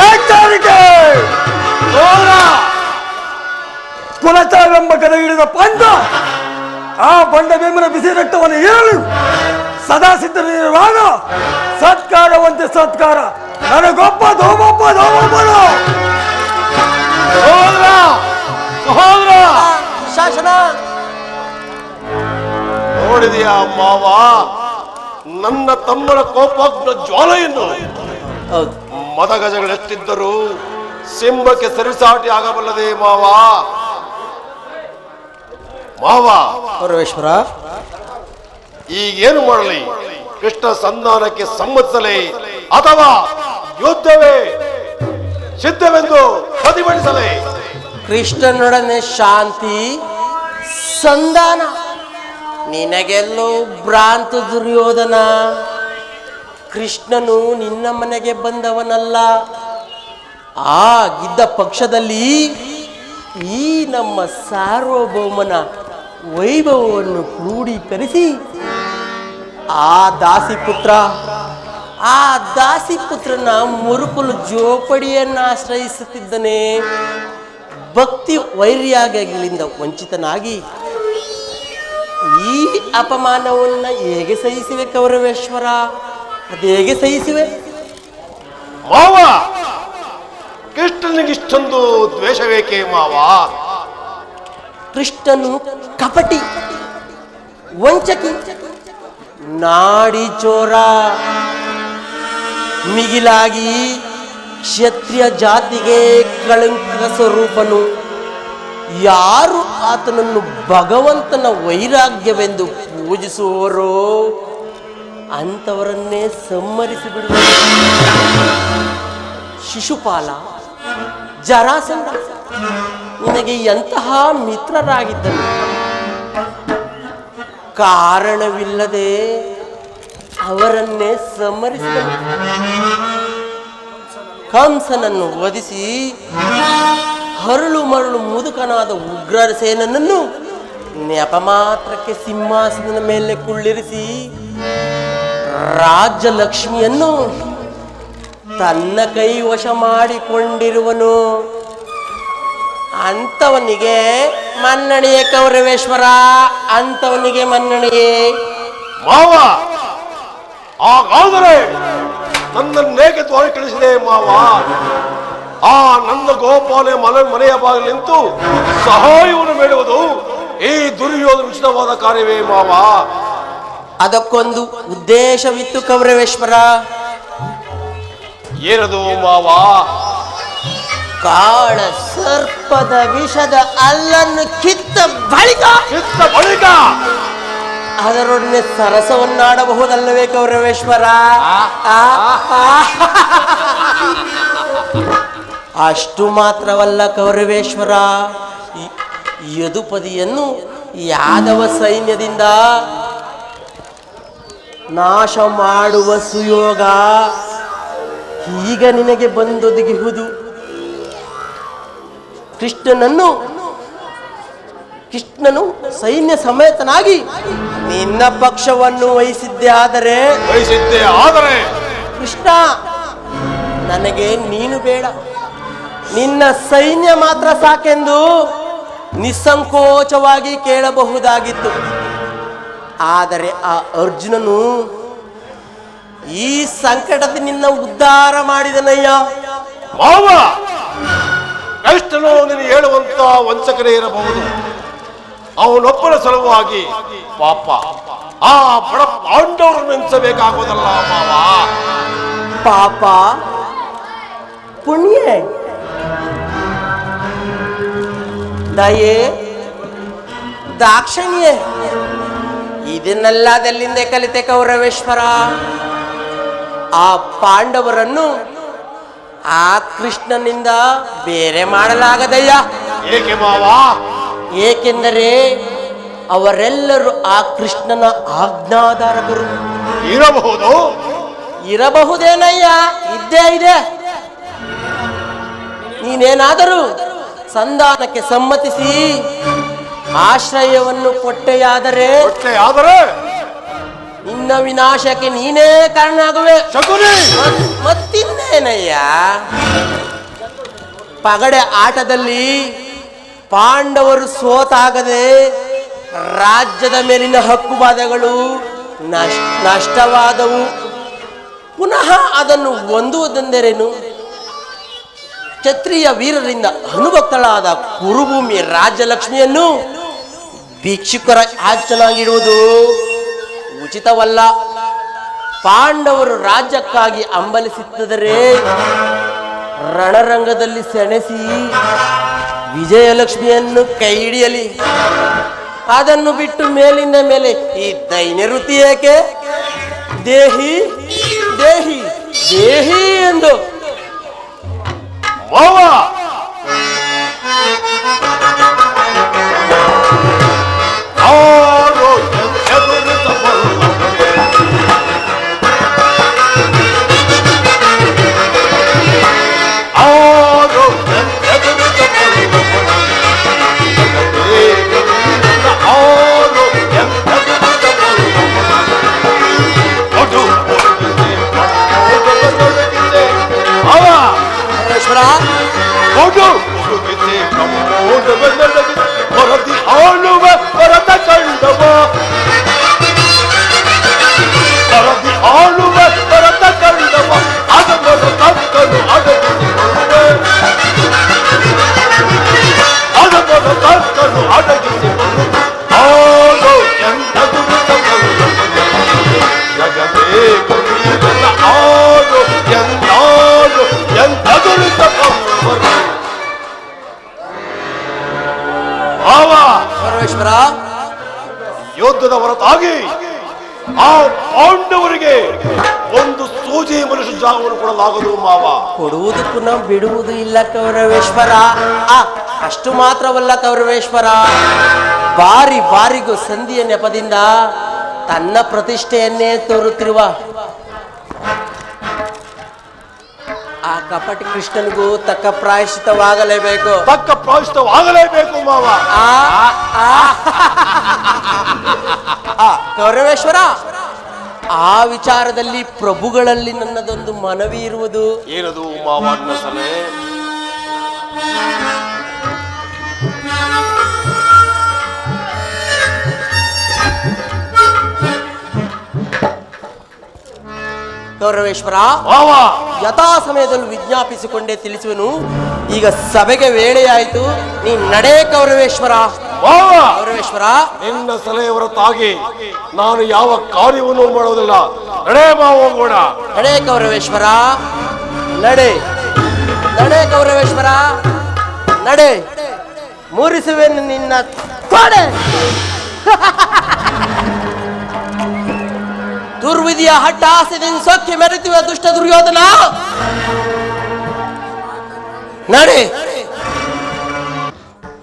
ಎಚ್ಚರಿಕೆ. ಕುಲಚಾವೆಂಬ ಕಡೆ ಹಿಡಿದ ಪಂಡ ಆ ಬಂಡ ಭೀಮನ ಬಿಸಿ ರಕ್ತವನ್ನು ಏರಲು ಸದಾ ಸಿದ್ಧನಿರುವಾಗ ಸತ್ಕಾರವಂತೆ ಸತ್ಕಾರ ನನಗೊಬ್ಬ ಶಾಸನ ನೋಡಿದೆಯ ಮಾವ ನನ್ನ ತಮ್ಮನ ಕೋಪಾಗ್ನ ಜ್ವಾಲೆಯನ್ನು? ಹೌದು. ಮದಗಜಗಳೆಷ್ಟಿದ್ದರೂ ಸಿಂಹಕ್ಕೆ ಸರಿಸಾಟಿ ಆಗಬಲ್ಲದೆ ಮಾವ. ಮಾವ ಪರಮೇಶ್ವರ, ಈಗೇನು ಮಾಡಲಿ? ಕೃಷ್ಣ ಸಂಧಾನಕ್ಕೆ ಸಮ್ಮತಿಸಲೇ ಅಥವಾ ಯುದ್ಧವೇ ಸಿದ್ಧವೆಂದು ಪ್ರತಿಭಟಿಸಲೇ? ಕೃಷ್ಣನೊಡನೆ ಶಾಂತಿ ಸಂಧಾನ. ನಿನಗೆಲ್ಲೋ ಭ್ರಾಂತ ದುರ್ಯೋಧನ. ಕೃಷ್ಣನು ನಿನ್ನ ಮನೆಗೆ ಬಂದವನಲ್ಲ. ಆಗಿದ್ದ ಪಕ್ಷದಲ್ಲಿ ಈ ನಮ್ಮ ಸಾರ್ವಭೌಮನ ವೈಭವವನ್ನು ಕ್ರೋಢೀಕರಿಸಿ ಆ ದಾಸಿಪುತ್ರನ ಮುರುಕುಲು ಜೋಪಡಿಯನ್ನು ಆಶ್ರಯಿಸುತ್ತಿದ್ದನೆ. ಭಕ್ತಿ ವೈರ್ಯಾಗಗಳಿಂದ ವಂಚಿತನಾಗಿ ಈ ಅಪಮಾನವನ್ನು ಹೇಗೆ ಸಹಿಸಿವೆ ಕೌರವೇಶ್ವರ? ಅದು ಹೇಗೆ ಸಹಿಸಿವೆ? ಮಾವ, ಕೃಷ್ಣನಿಗಿಷ್ಟೊಂದು ದ್ವೇಷವೇಕೆ ಮಾವ? ಕೃಷ್ಣನು ಕಪಟಿ, ವಂಚಕಿ, ನಾಡಿ ಚೋರ. ಮಿಗಿಲಾಗಿ ಕ್ಷತ್ರಿಯ ಜಾತಿಗೆ ಕಳಂಕ ಸ್ವರೂಪನು. ಯಾರು ಆತನನ್ನು ಭಗವಂತನ ವೈರಾಗ್ಯವೆಂದು ಪೂಜಿಸುವರೋ ಅಂಥವರನ್ನೇ ಸಂಹರಿಸಿ ಬಿಡುವರು. ಶಿಶುಪಾಲ, ಜರಾಸಂಧ ನಿನಗೆ ಎಂತಹ ಮಿತ್ರರಾಗಿದ್ದರು. ಕಾರಣವಿಲ್ಲದೆ ಅವರನ್ನೇ ಸಂಹರಿಸಿದನು. ಕಂಸನನ್ನು ವಧಿಸಿ ಹರಳು ಮರಳು ಮುದುಕನಾದ ಉಗ್ರಸೇನನನ್ನು ನೆಪ ಮಾತ್ರಕ್ಕೆ ಸಿಂಹಾಸನದ ಮೇಲೆ ಕುಳ್ಳಿರಿಸಿ ರಾಜ್ಯಲಕ್ಷ್ಮಿಯನ್ನು ತನ್ನ ಕೈ ವಶ ಮಾಡಿಕೊಂಡಿರುವನು. ಅಂಥವನಿಗೆ ಮನ್ನಣೆಯೇ ಕೌರವೇಶ್ವರ, ಅಂಥವನಿಗೆ ಮನ್ನಣೆಯೇ. ಮಾವ, ಹಾಗಾದರೆ ನನ್ನನ್ನೇಕೆ ತೋರಿಕಳಿಸಿದೆ ಮಾವ? ಆ ನನ್ನ ಗೋಪಾಲೆ ಮನೆಯ ಬಾಗಿಲು ನಿಂತು ಸಹಾಯವನ್ನು ಬೇಡುವುದು ಈ ದುರ್ಯೋಧನ ಉಚಿತವಾದ ಕಾರ್ಯವೇ ಮಾವ? ಅದಕ್ಕೊಂದು ಉದ್ದೇಶವಿತ್ತು ಕೌರವೇಶ್ವರ. ಏನದು ಮಾವ? ಕಾಳ ಸರ್ಪದ ವಿಷದ ಅಲ್ಲನ್ನು ಕಿತ್ತ ಬಳಿಕ ಅದರೊಡನೆ ಸರಸವನ್ನಾಡಬಹುದಲ್ಲವೇ ಕೌರವೇಶ್ವರ? ಅಷ್ಟು ಮಾತ್ರವಲ್ಲ ಕೌರವೇಶ್ವರ, ಯದುಪದಿಯನ್ನು ಯಾದವ ಸೈನ್ಯದಿಂದ ನಾಶ ಮಾಡುವ ಸುಯೋಗ ಈಗ ನಿನಗೆ ಬಂದೊದಗಿಹುದು. ಕೃಷ್ಣನು ಸೈನ್ಯ ಸಮೇತನಾಗಿ ನಿನ್ನ ಪಕ್ಷವನ್ನು ವಹಿಸಿದ್ದೆ ಆದರೆ ಕೃಷ್ಣ, ನನಗೆ ನೀನು ಬೇಡ, ನಿನ್ನ ಸೈನ್ಯ ಮಾತ್ರ ಸಾಕೆಂದು ನಿಸ್ಸಂಕೋಚವಾಗಿ ಕೇಳಬಹುದಾಗಿತ್ತು. ಆದರೆ ಆ ಅರ್ಜುನನು ಈ ಸಂಕಟದ ನಿನ್ನ ಉದ್ಧಾರ ಮಾಡಿದನಯ್ಯ. ಮಾವ, ಕೃಷ್ಣನು ನೀನು ಹೇಳುವಂತ ವಂಚಕರೇ ಇರಬಹುದು. ಅವನೊಬ್ಬನ ಸಲುವಾಗಿ ಪಾಪ ಆ ಬಡ ಪಾಂಡವರನ್ನು ನೆನೆಸಬೇಕಾಗುವುದಲ್ಲ ಮಾವ. ಪಾಪ ಪುಣ್ಯ, ದಯೆ, ದಾಕ್ಷಿಣ್ಯ, ಇದನ್ನೆಲ್ಲದೆಲ್ಲಿಂದ ಕಲಿತೆ ಕೌರವೇಶ್ವರ? ಆ ಪಾಂಡವರನ್ನು ಆ ಕೃಷ್ಣನಿಂದ ಬೇರೆ ಮಾಡಲಾಗದಯ್ಯ. ಏಕೆ ಮಾವ? ಏಕೆಂದರೆ ಅವರೆಲ್ಲರೂ ಆ ಕೃಷ್ಣನ ಆಜ್ಞಾಧಾರಕರು. ಇರಬಹುದೇನಯ್ಯ, ಇದ್ದೇ ಇದೆ. ನೀನೇನಾದರೂ ಸಂಧಾನಕ್ಕೆ ಸಮ್ಮತಿಸಿ ಆಶ್ರಯವನ್ನು ಕೊಟ್ಟೆಯಾದರೆ ನಿನ್ನ ವಿನಾಶಕ್ಕೆ ನೀನೇ ಕಾರಣ ಆಗುವೆ. ಮತ್ತಿನ್ನೇನಯ್ಯ? ಪಗಡೆ ಆಟದಲ್ಲಿ ಪಾಂಡವರು ಸೋತಾಗದೆ ರಾಜ್ಯದ ಮೇಲಿನ ಹಕ್ಕುಬಾಧೆಗಳು ನಷ್ಟವಾದವು. ಪುನಃ ಅದನ್ನು ಹೊಂದುವುದೆಂದರೇನು? ಕ್ಷತ್ರಿಯ ವೀರರಿಂದ ಅನುಭಕ್ತಳಾದ ಕುರುಭೂಮಿ ರಾಜ್ಯಲಕ್ಷ್ಮಿಯನ್ನು ಭಿಕ್ಷುಕರ ಆಚನಾಗಿಡುವುದು ಉಚಿತವಲ್ಲ. ಪಾಂಡವರು ರಾಜ್ಯಕ್ಕಾಗಿ ಹಂಬಲಿಸುತ್ತಿದ್ದರೆ ರಣರಂಗದಲ್ಲಿ ಸೆಣಸಿ ವಿಜಯಲಕ್ಷ್ಮಿಯನ್ನು ಕೈ ಹಿಡಿಯಲಿ. ಅದನ್ನು ಬಿಟ್ಟು ಮೇಲಿಂದ ಮೇಲೆ ಈ ದೈನ್ಯ ವೃತ್ತಿ ಏಕೆ? ದೇಹಿ ದೇಹಿ ದೇಹಿ ಎಂದು ಮಾವ ಪರಮೇಶ್ವರ, ಯುದ್ಧದ ಹೊರತಾಗಿ ಆ ಪಾಂಡವರಿಗೆ ಒಂದು ಸೂಜಿ ಮನುಷ್ಯ ಜಾಗವನ್ನು ಕೊಡಲಾಗದು ಮಾವ. ಕೊಡುವುದು ಪುನಃ ಬಿಡುವುದು ಇಲ್ಲ ಕೌರವೇಶ್ವರ. ಅಷ್ಟು ಮಾತ್ರವಲ್ಲ ಕೌರವೇಶ್ವರ, ಬಾರಿ ಬಾರಿಗೂ ಸಂಧಿಯ ನೆಪದಿಂದ ತನ್ನ ಪ್ರತಿಷ್ಠೆಯನ್ನೇ ತೋರುತ್ತಿರುವ ಆ ಕಪಟಿ ಕೃಷ್ಣನಿಗೂ ತಕ್ಕ ಪ್ರಾಯಶ್ಚಿತವಾಗಲೇಬೇಕು. ತಕ್ಕ ಪ್ರಾಯಶ್ಚಿತವಾಗಲೇಬೇಕು ಮಾವ. ಕೌರವೇಶ್ವರ, ಆ ವಿಚಾರದಲ್ಲಿ ಪ್ರಭುಗಳಲ್ಲಿ ನನ್ನದೊಂದು ಮನವಿ ಇರುವುದು. ಏನದು ಮಾವನ್ನ ಸಲಹೆ? ಕೌರವೇಶ್ವರ, ಮಾವ ಯಥಾ ಸಮಯದಲ್ಲಿ ವಿಜ್ಞಾಪಿಸಿಕೊಂಡೇ ತಿಳಿಸುವೆನು. ಈಗ ಸಭೆಗೆ ವೇಳೆಯಾಯಿತು, ನೀ ನಡೆ ಕೌರವೇಶ್ವರ. ಮಾವ, ಕೌರವೇಶ್ವರ, ನಿನ್ನ ಸಲಹೆ ಹೊರತಾಗಿ ನಾನು ಯಾವ ಕಾರ್ಯವನ್ನು ಮಾಡುವುದಿಲ್ಲ. ನಡೆ ಮಾವ, ಹೋಗೋಣ. ನಡೆ ಕೌರವೇಶ್ವರ, ನಡೆ ನಡೆ ಕೌರವೇಶ್ವರ, ನಡೆ. ಮುರಿಸುವೆನು ನಿನ್ನ ತೊಡೆ. ದುರ್ವಿಧಿಯ ಹಟ್ಟಾಸೆದಿಂದ ಸೊಕ್ಕಿ ಮೆರೆಯುವ ದುಷ್ಟ ದುರ್ಯೋಧನ, ನಡೆ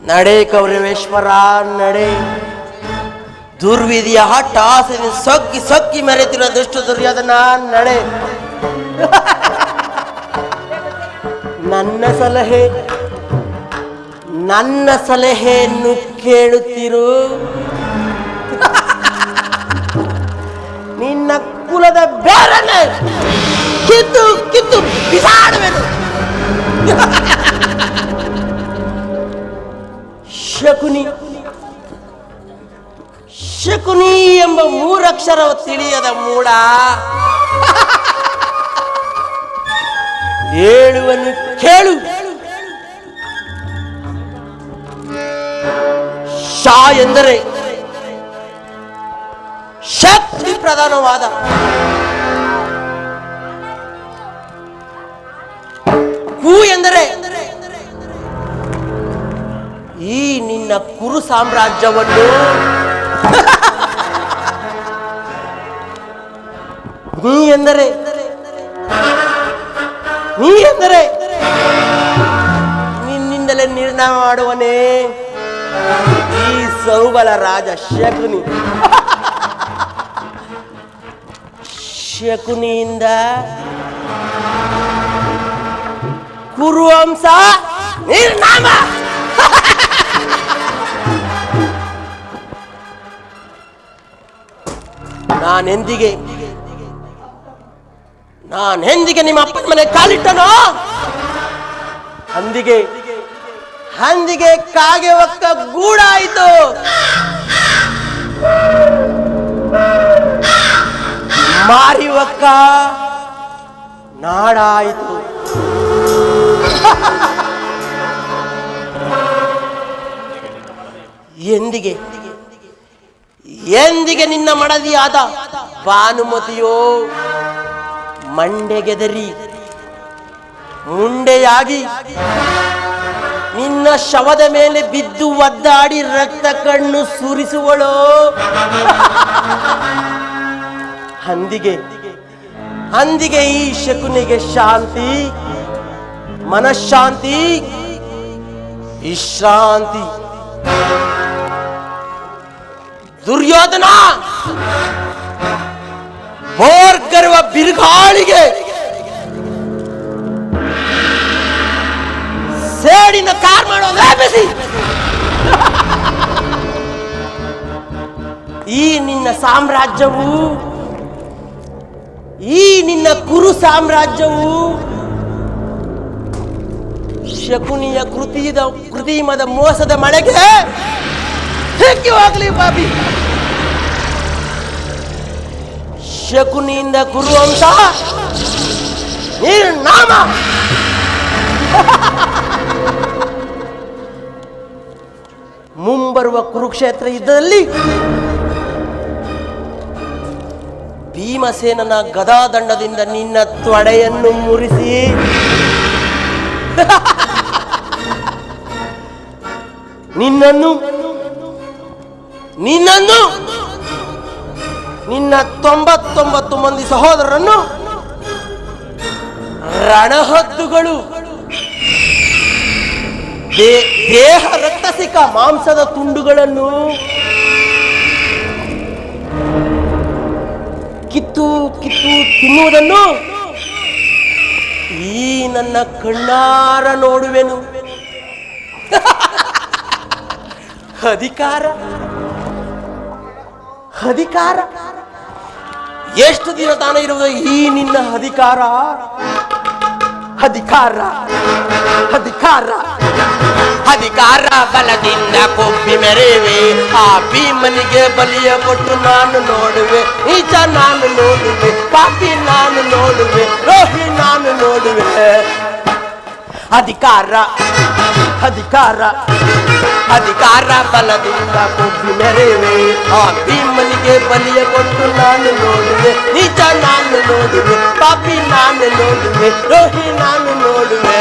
ನಡೆ ಕೌರವೇಶ್ವರ, ನಡೆ. ದುರ್ವಿಧಿಯ ಹಟ್ಟಾಸೆದಿಂದ ಸೊಕ್ಕಿ ಸೊಕ್ಕಿ ಮೆರೆಯುತ್ತಿರುವ ದುಷ್ಟ ದುರ್ಯೋಧನ, ನಡೆ. ನನ್ನ ಸಲಹೆಯನ್ನು ಕೇಳುತ್ತಿರು. ನಿನ್ನ ಕುಲದ ಬೇರನೆ ಕಿತ್ತು ಕಿತ್ತು ಬಿಸಾಡುವೆನು. ಶಕುನಿ ಶಕುನಿ ಎಂಬ ಮೂರಕ್ಷರ ತಿಳಿಯದ ಮೂಡ, ಹೇಳುವನ್ನು ಕೇಳು. ಶಾ ಎಂದರೆ ಶಕ್ತಿ ಪ್ರಧಾನವಾದ, ಕು ಎಂದರೆ ಈ ನಿನ್ನ ಕುರು ಸಾಮ್ರಾಜ್ಯವನ್ನು ನೀ ಎಂದರೆ ನಿನ್ನಿಂದಲೇ ನಿರ್ಣಯ ಮಾಡುವನೇ ಈ ಸೌಬಲ ರಾಜ ಶಕುನಿ. ಶಕುನಿಯಿಂದ ಕುರುವಂಶ ನಿರ್ನಾಮ. ನಾನೆಂದಿಗೆ ನಿಮ್ಮ ಅಪ್ಪನ ಮನೆ ಕಾಲಿಟ್ಟನೋ ಹಂದಿಗೆ ಕಾಗೆ ಒಕ್ಕ ಗೂಡಾಯಿತು. ಮಾರಿ ಒಕ್ಕ ನಾಡಾಯಿತು. ಎಂದಿಗೆ ನಿನ್ನ ಮಡದಿಯಾದ ಭಾನುಮತಿಯೋ ಮಂಡೆಗೆದರಿ ಮುಂಡೆಯಾಗಿ ನಿನ್ನ ಶವದ ಮೇಲೆ ಬಿದ್ದು ಒದ್ದಾಡಿ ರಕ್ತ ಕಣ್ಣು ಸುರಿಸುವಳೋ. ಅಂದಿಗೆ ಈ ಶಕುನಿಗೆ ಶಾಂತಿ, ಮನಃಶಾಂತಿ, ವಿಶ್ರಾಂತಿ. ದುರ್ಯೋಧನ ಭೋರ್ಗರ್ವ ಬಿರುಗಾಳಿಗೆ ಸೇಡಿನ ಕಾರ್ ಮಾಡೋದು ಬಿಸಿ. ಈ ನಿನ್ನ ಸಾಮ್ರಾಜ್ಯವು, ಈ ನಿನ್ನ ಕುರು ಸಾಮ್ರಾಜ್ಯವು ಶಕುನಿಯ ಕೃತಿಮದ ಮೋಸದ ಮಳೆಗೆ ಸಿಕ್ಕಿ ಹೋಗ್ಲಿ ಬಾಬಿ. ಶಕುನಿಯಿಂದ ಕುರುವಂಶ ನಿರ್ನಾಮ. ಮುಂಬರುವ ಕುರುಕ್ಷೇತ್ರ ಯುದ್ಧದಲ್ಲಿ ಭೀಮಸೇನನ ಗದಾದಂಡದಿಂದ ನಿನ್ನ ತೊಡೆಯನ್ನು ಮುರಿಸಿ ನಿನ್ನನ್ನು ನಿನ್ನ 99 ಮಂದಿ ಸಹೋದರರನ್ನು ರಣಹದ್ದುಗಳು ದೇಹ ರಕ್ತಸಿಕ ಮಾಂಸದ ತುಂಡುಗಳನ್ನು ಕಿತ್ತು ತಿನ್ನುವುದನ್ನು ಈ ನನ್ನ ಕಣ್ಣಾರ ನೋಡುವೆನು. ಅಧಿಕಾರ ಎಷ್ಟು ದಿನ ತಾನೇ ಇರುವುದು ಈ ನಿನ್ನ ಅಧಿಕಾರ ಬಲದಿಂದ ಕೊಬ್ಬಿ ಮೆರೆವೆ. ಆ ಭೀಮನಿಗೆ ಬಲಿಯ ಕೊಟ್ಟು ನಾನು ನೋಡುವೆ, ನೀಚ ನಾನು ನೋಡುವೆ, ಪಾಪಿ ನಾನು ನೋಡುವೆ, ರೋಹಿ ನಾನು ನೋಡುವೆ. ಅಧಿಕಾರ ಬಲದಿಂದ ಕೊಬ್ಬಿ ಮೆರೆವೆ. ಆ ಭೀಮನಿಗೆ ಬಲಿಯ ಕೊಟ್ಟು ನಾನು ನೋಡುವೆ, ನೀಚ ನಾನು ನೋಡುವೆ, ಪಾಪಿ ನಾನು ನೋಡುವೆ, ರೋಹಿ ನಾನು ನೋಡುವೆ.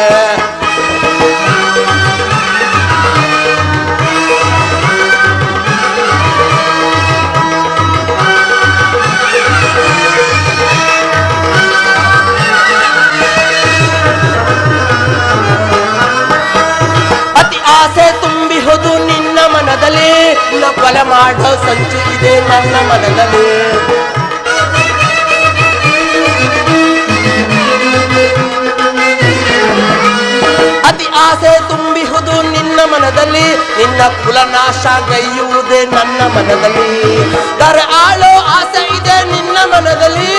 ಆಸೆ ತುಂಬಿಹುದು ನಿನ್ನ ಮನದಲ್ಲಿ, ಕೊಲೆ ಮಾಡೋ ಸಂಚು ಇದೆ ನನ್ನ ಮನದಲ್ಲಿ. ಅತಿ ಆಸೆ ತುಂಬಿಹುದು ನಿನ್ನ ಮನದಲ್ಲಿ, ನಿನ್ನ ಕುಲನಾಶ ಗೈಯುವುದೇ ನನ್ನ ಮನದಲ್ಲಿ. ದರೆ ಆಳೋ ಆಸೆ ಇದೆ ನಿನ್ನ ಮನದಲ್ಲಿ,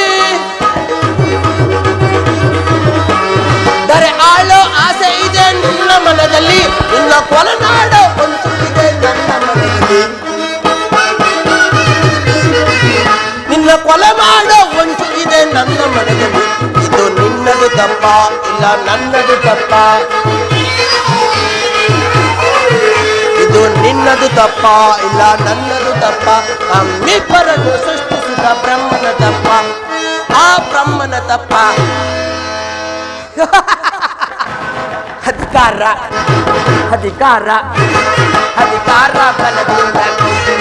ದರೆ ಆಳೋ ಆಸೆ ಇದೆ ನಿನ್ನ ಮನದಲ್ಲಿ. ನಿನ್ನ ಕೊಲನಾಡೋ ಹೊಂಚು ಇದೆ ನನ್ನ ಮನದಲ್ಲಿ, ನಿನ್ನ ಕೊಲೆ ಮಾಡೋ ಹೊಂಚು ಇದೆ ನನ್ನ ಮನದಲ್ಲಿ. ಇದು ನಿನ್ನದು ತಪ್ಪ ಇಲ್ಲ ನನ್ನದು ತಪ್ಪ, ಇದು ನಿನ್ನದು ತಪ್ಪ ಇಲ್ಲ ನನ್ನದು ತಪ್ಪ. ನಮ್ಮಿಬ್ಬರನ್ನು ಸೃಷ್ಟಿಸಿದ ಬ್ರಹ್ಮನ ತಪ್ಪ, ಆ ಬ್ರಹ್ಮನ ತಪ್ಪ. ಅಧಿಕಾರ ಬಲದಿಂದ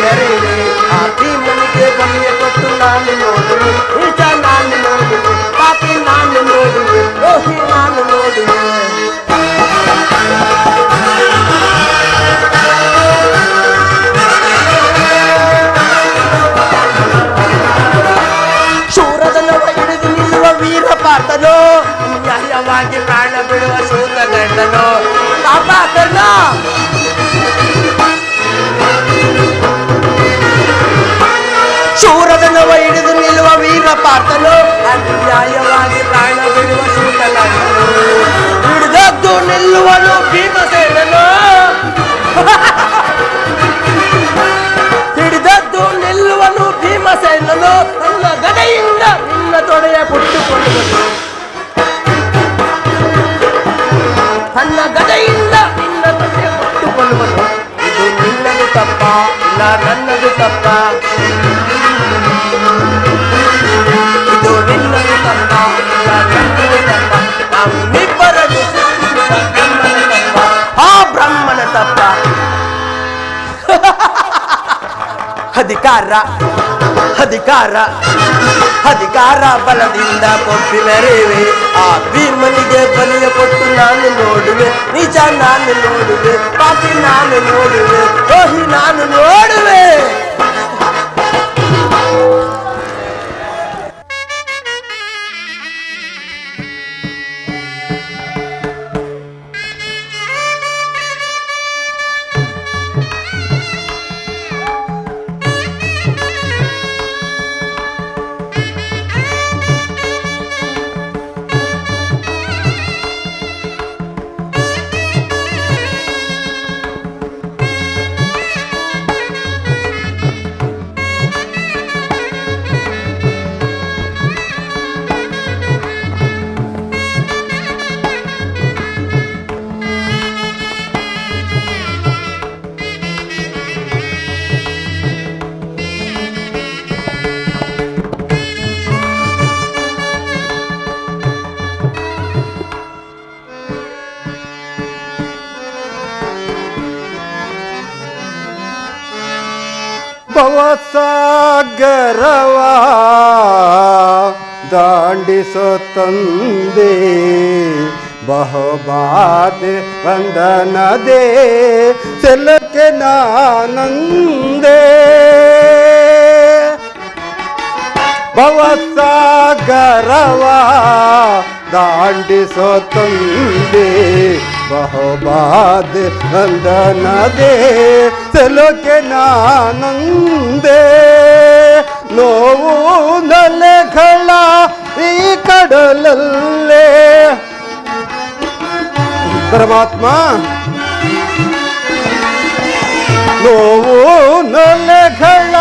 ಮೆರೆವೆ. ಆ ಭೀಮನಿಗೆ ಬಲಿಯ ಕೊಟ್ಟು ನಾನು ನೋಡುವೆ, ನೀಚ ನಾನು ನೋಡುವೆ, ಪಾಪಿ ನಾನು ನೋಡುವೆ, ರೋಹಿ ನಾನು ನೋಡುವೆ. ಶೂರದನವ ಹಿಡಿದು ನಿಲ್ಲುವ ವೀರ ಪಾರ್ಥನೋ, ನ್ಯಾಯವಾಗಿ ಪ್ರಾಣ ಬಿಡುವ ಸೂತ ಗಂಡನೋ. ಕಾಪಾಕರ್ಣ ಶೂರದನವ ಹಿಡಿದು ನಿಲ್ಲುವ ವೀರ ಪಾರ್ಥನೋ, ಅನ್ಯಾಯವಾಗಿ ಪ್ರಾಣ ಬಿಡುವ ಸೂತ ಗಂಡನೋ. ಹಿಡಿದದ್ದು ನಿಲ್ಲುವನು ಭೀಮಸೇನನೋ, ಹಿಡಿದದ್ದು ನಿಲ್ಲುವನು ಭೀಮಸೇನನೋ. ನನ್ನ ಗದೆಯಿಂದ ನಿನ್ನ ತೊಡೆಯ ಪುಟ್ಟುಕೊಳ್ಳುವನು, ನನ್ನ ಗದೆಯಿಂದ ನಿನ್ನ ತೊಡೆಯ ಪುಟ್ಟುಕೊಳ್ಳುವನು. ಇದು ನಿನ್ನದು ತಪ್ಪ ಇಲ್ಲ ನನ್ನದು ತಪ್ಪ. ಅಧಿಕಾರ ಅಧಿಕಾರ ಅಧಿಕಾರ ಬಲದಿಂದ ಕೊಪ್ಪಿ ಮೆರೆಯುವೆ ಆ ಭೀಮನಿಗೆ ಬಲಿಯ ಕೊಟ್ಟು ನಾನು ನೋಡುವೆ ನಿಜ ನಾನು ನೋಡುವೆ ಪಾಪಿ ನಾನು ನೋಡುವೆ ದ್ರೋಹಿ ನಾನು ನೋಡುವೆ ಭವಸಾಗರವಾ ದಾಂಡಿಸೋ ತಂದೆ ಬಹುಬಾದೆ ವಂದನದೇ ಸೆಲಕ್ಕೆ ನಾನಂದೇ ಭವಸಾಗರವಾ ದಾಂಡಿಸೋ ತಂದೆ ಬಹುಬಾದೆ ವಂದನದೇ ಸೆಲಕ್ಕೆ ನಾನಂದೇ ನೋವು ನಲೆಗಳ ಈ ಕಡಲಲ್ಲೇ ಪರಮಾತ್ಮ ನೋವು ನಲೆಗಳ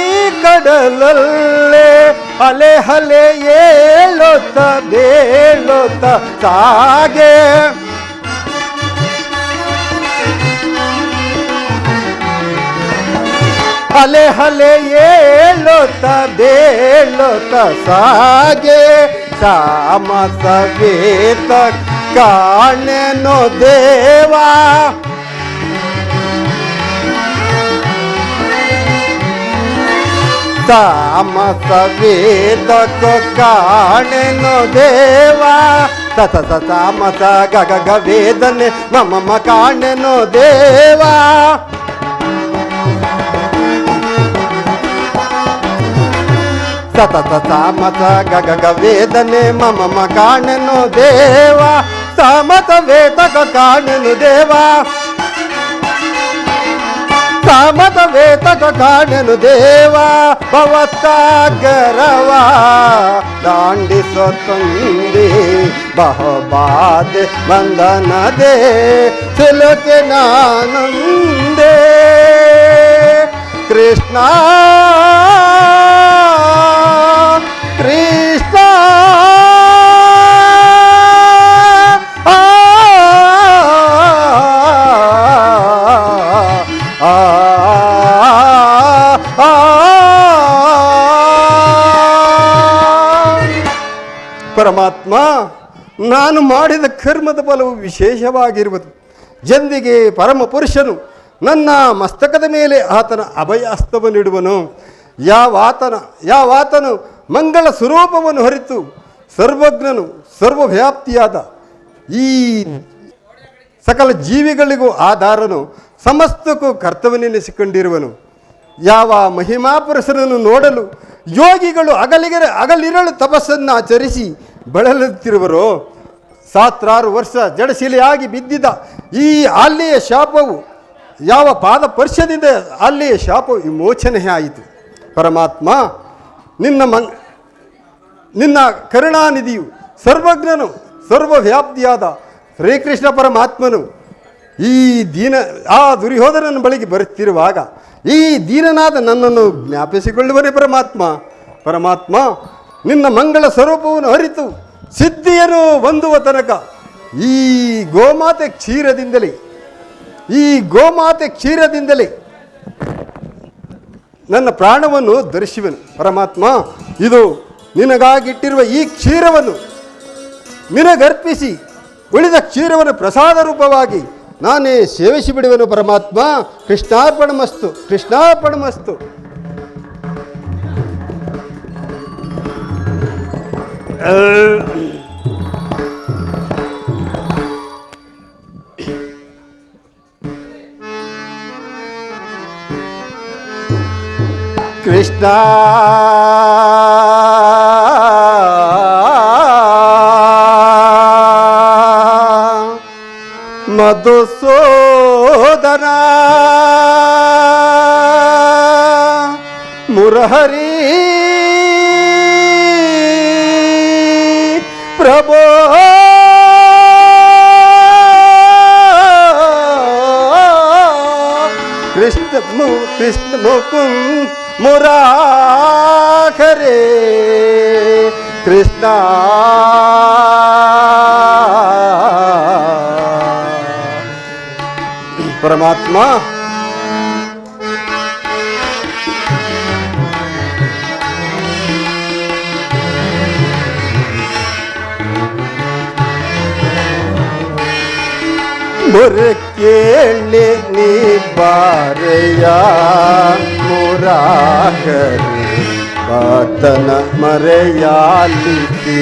ಈ ಕಡಲಲ್ಲೇ ಅಲೆ ಹಲೆ ಏಳುತ್ತ ಬೇಳುತ್ತ ಸಾಗೆ ಹಲೆ ಹಲೆ ಏಳುತ್ತ ಬೇಳುತ್ತ ಸಾಗೆ ಸಾಮಸವೇತ ಕಾಣೆನೋ ದೇವಾ ಸಾಮಸವೇತ ಕಾಣೆನೋ ದೇವಾ ಸತ ಸಾಮಸ ಗಗ ವೇದನೆ ಮಮ ಕಾಣೆನೋ ದೇವಾ ಸತತ ಸಾಮತ ಗಗ ವೇದನೆ ಮಮ ಕಾಣೆನು ದೇವ ಸಾಮತ ವೇತಕ ಕಾಣೆನು ದೇವ ಸಾಮತ ವೇತಕ ಕಾಣೆನು ದೇವ ಭವಸಾಗರವ ದಾಂಡಿಸೋ ತಂದೆ ಬಹುಬಾದೆ ವಂದನದೇ ಸಿಲುಕೆ ನಾನಂದೇ ಕೃಷ್ಣ ಕೃಷ್ಣ ಪರಮಾತ್ಮ ನಾನು ಮಾಡಿದ ಕರ್ಮದ ಫಲವು ವಿಶೇಷವಾಗಿರುವುದು. ಜಂದಿಗೆ ಪರಮ ಪುರುಷನು ನನ್ನ ಮಸ್ತಕದ ಮೇಲೆ ಆತನ ಅಭಯಾಸ್ತವನ್ನಿಡುವನು. ಯಾವಾತನು ಮಂಗಳ ಸ್ವರೂಪವನ್ನು ಹೊರಿತು ಸರ್ವಜ್ಞನು ಸರ್ವವ್ಯಾಪ್ತಿಯಾದ ಈ ಸಕಲ ಜೀವಿಗಳಿಗೂ ಆಧಾರನು ಸಮಸ್ತಕ್ಕೂ ಕರ್ತವ್ಯನೆನಿಸಿಕೊಂಡಿರುವನು. ಯಾವ ಮಹಿಮಾಪುರುಷನನ್ನು ನೋಡಲು ಯೋಗಿಗಳು ಹಗಲಿರಳು ತಪಸ್ಸನ್ನು ಆಚರಿಸಿ ಬಳಲುತ್ತಿರುವರೋ, 16 ವರ್ಷ ಜಡಶಿಲೆಯಾಗಿ ಬಿದ್ದಿದ್ದ ಈ ಆಲ್ಲೆಯ ಶಾಪವು ಯಾವ ಪಾದ ಸ್ಪರ್ಶದಿಂದ ಆಲ್ಲೆಯ ಶಾಪವು ವಿಮೋಚನೆ ಆಯಿತು. ಪರಮಾತ್ಮ ನಿನ್ನ ಕರುಣಾನಿಧಿಯು ಸರ್ವಜ್ಞನು ಸರ್ವವ್ಯಾಪ್ತಿಯಾದ ಶ್ರೀಕೃಷ್ಣ ಪರಮಾತ್ಮನು ಈ ಆ ದುರ್ಯೋಧನನ ಬಳಿಗೆ ಬರುತ್ತಿರುವಾಗ ಈ ದೀನನಾದ ನನ್ನನ್ನು ಜ್ಞಾಪಿಸಿಕೊಳ್ಳುವನೇ ಪರಮಾತ್ಮ ನಿನ್ನ ಮಂಗಳ ಸ್ವರೂಪವನ್ನು ಅರಿತು ಸಿದ್ಧಿಯನ್ನು ಹೊಂದುವ ತನಕ ಈ ಗೋಮಾತೆ ಕ್ಷೀರದಿಂದಲೇ ನನ್ನ ಪ್ರಾಣವನ್ನು ಧರಿಸುವೆನು. ಪರಮಾತ್ಮ, ಇದು ನಿನಗಾಗಿಟ್ಟಿರುವ ಈ ಕ್ಷೀರವನ್ನು ನಿನಗರ್ಪಿಸಿ ಉಳಿದ ಕ್ಷೀರವನ್ನು ಪ್ರಸಾದ ರೂಪವಾಗಿ ನಾನೇ ಸೇವಿಸಿ ಬಿಡುವೆನು. ಪರಮಾತ್ಮ, ಕೃಷ್ಣಾರ್ಪಣಮಸ್ತು. ಕೃಷ್ಣ ಮಧುಸೂದನ ಮುರಹರಿ ಪ್ರಭೋ ಕೃಷ್ಣ ಮುಕುಂದ್ ಮುರಾಖರೆ ಕೃಷ್ಣ ಪರಮಾತ್ಮ ಮುರಕೇಳಿ ನೀ ಬಾರೆಯ ಮುರಾಕರಿ ಬಾತನ ಮರೆಯಾಲಿಸಿ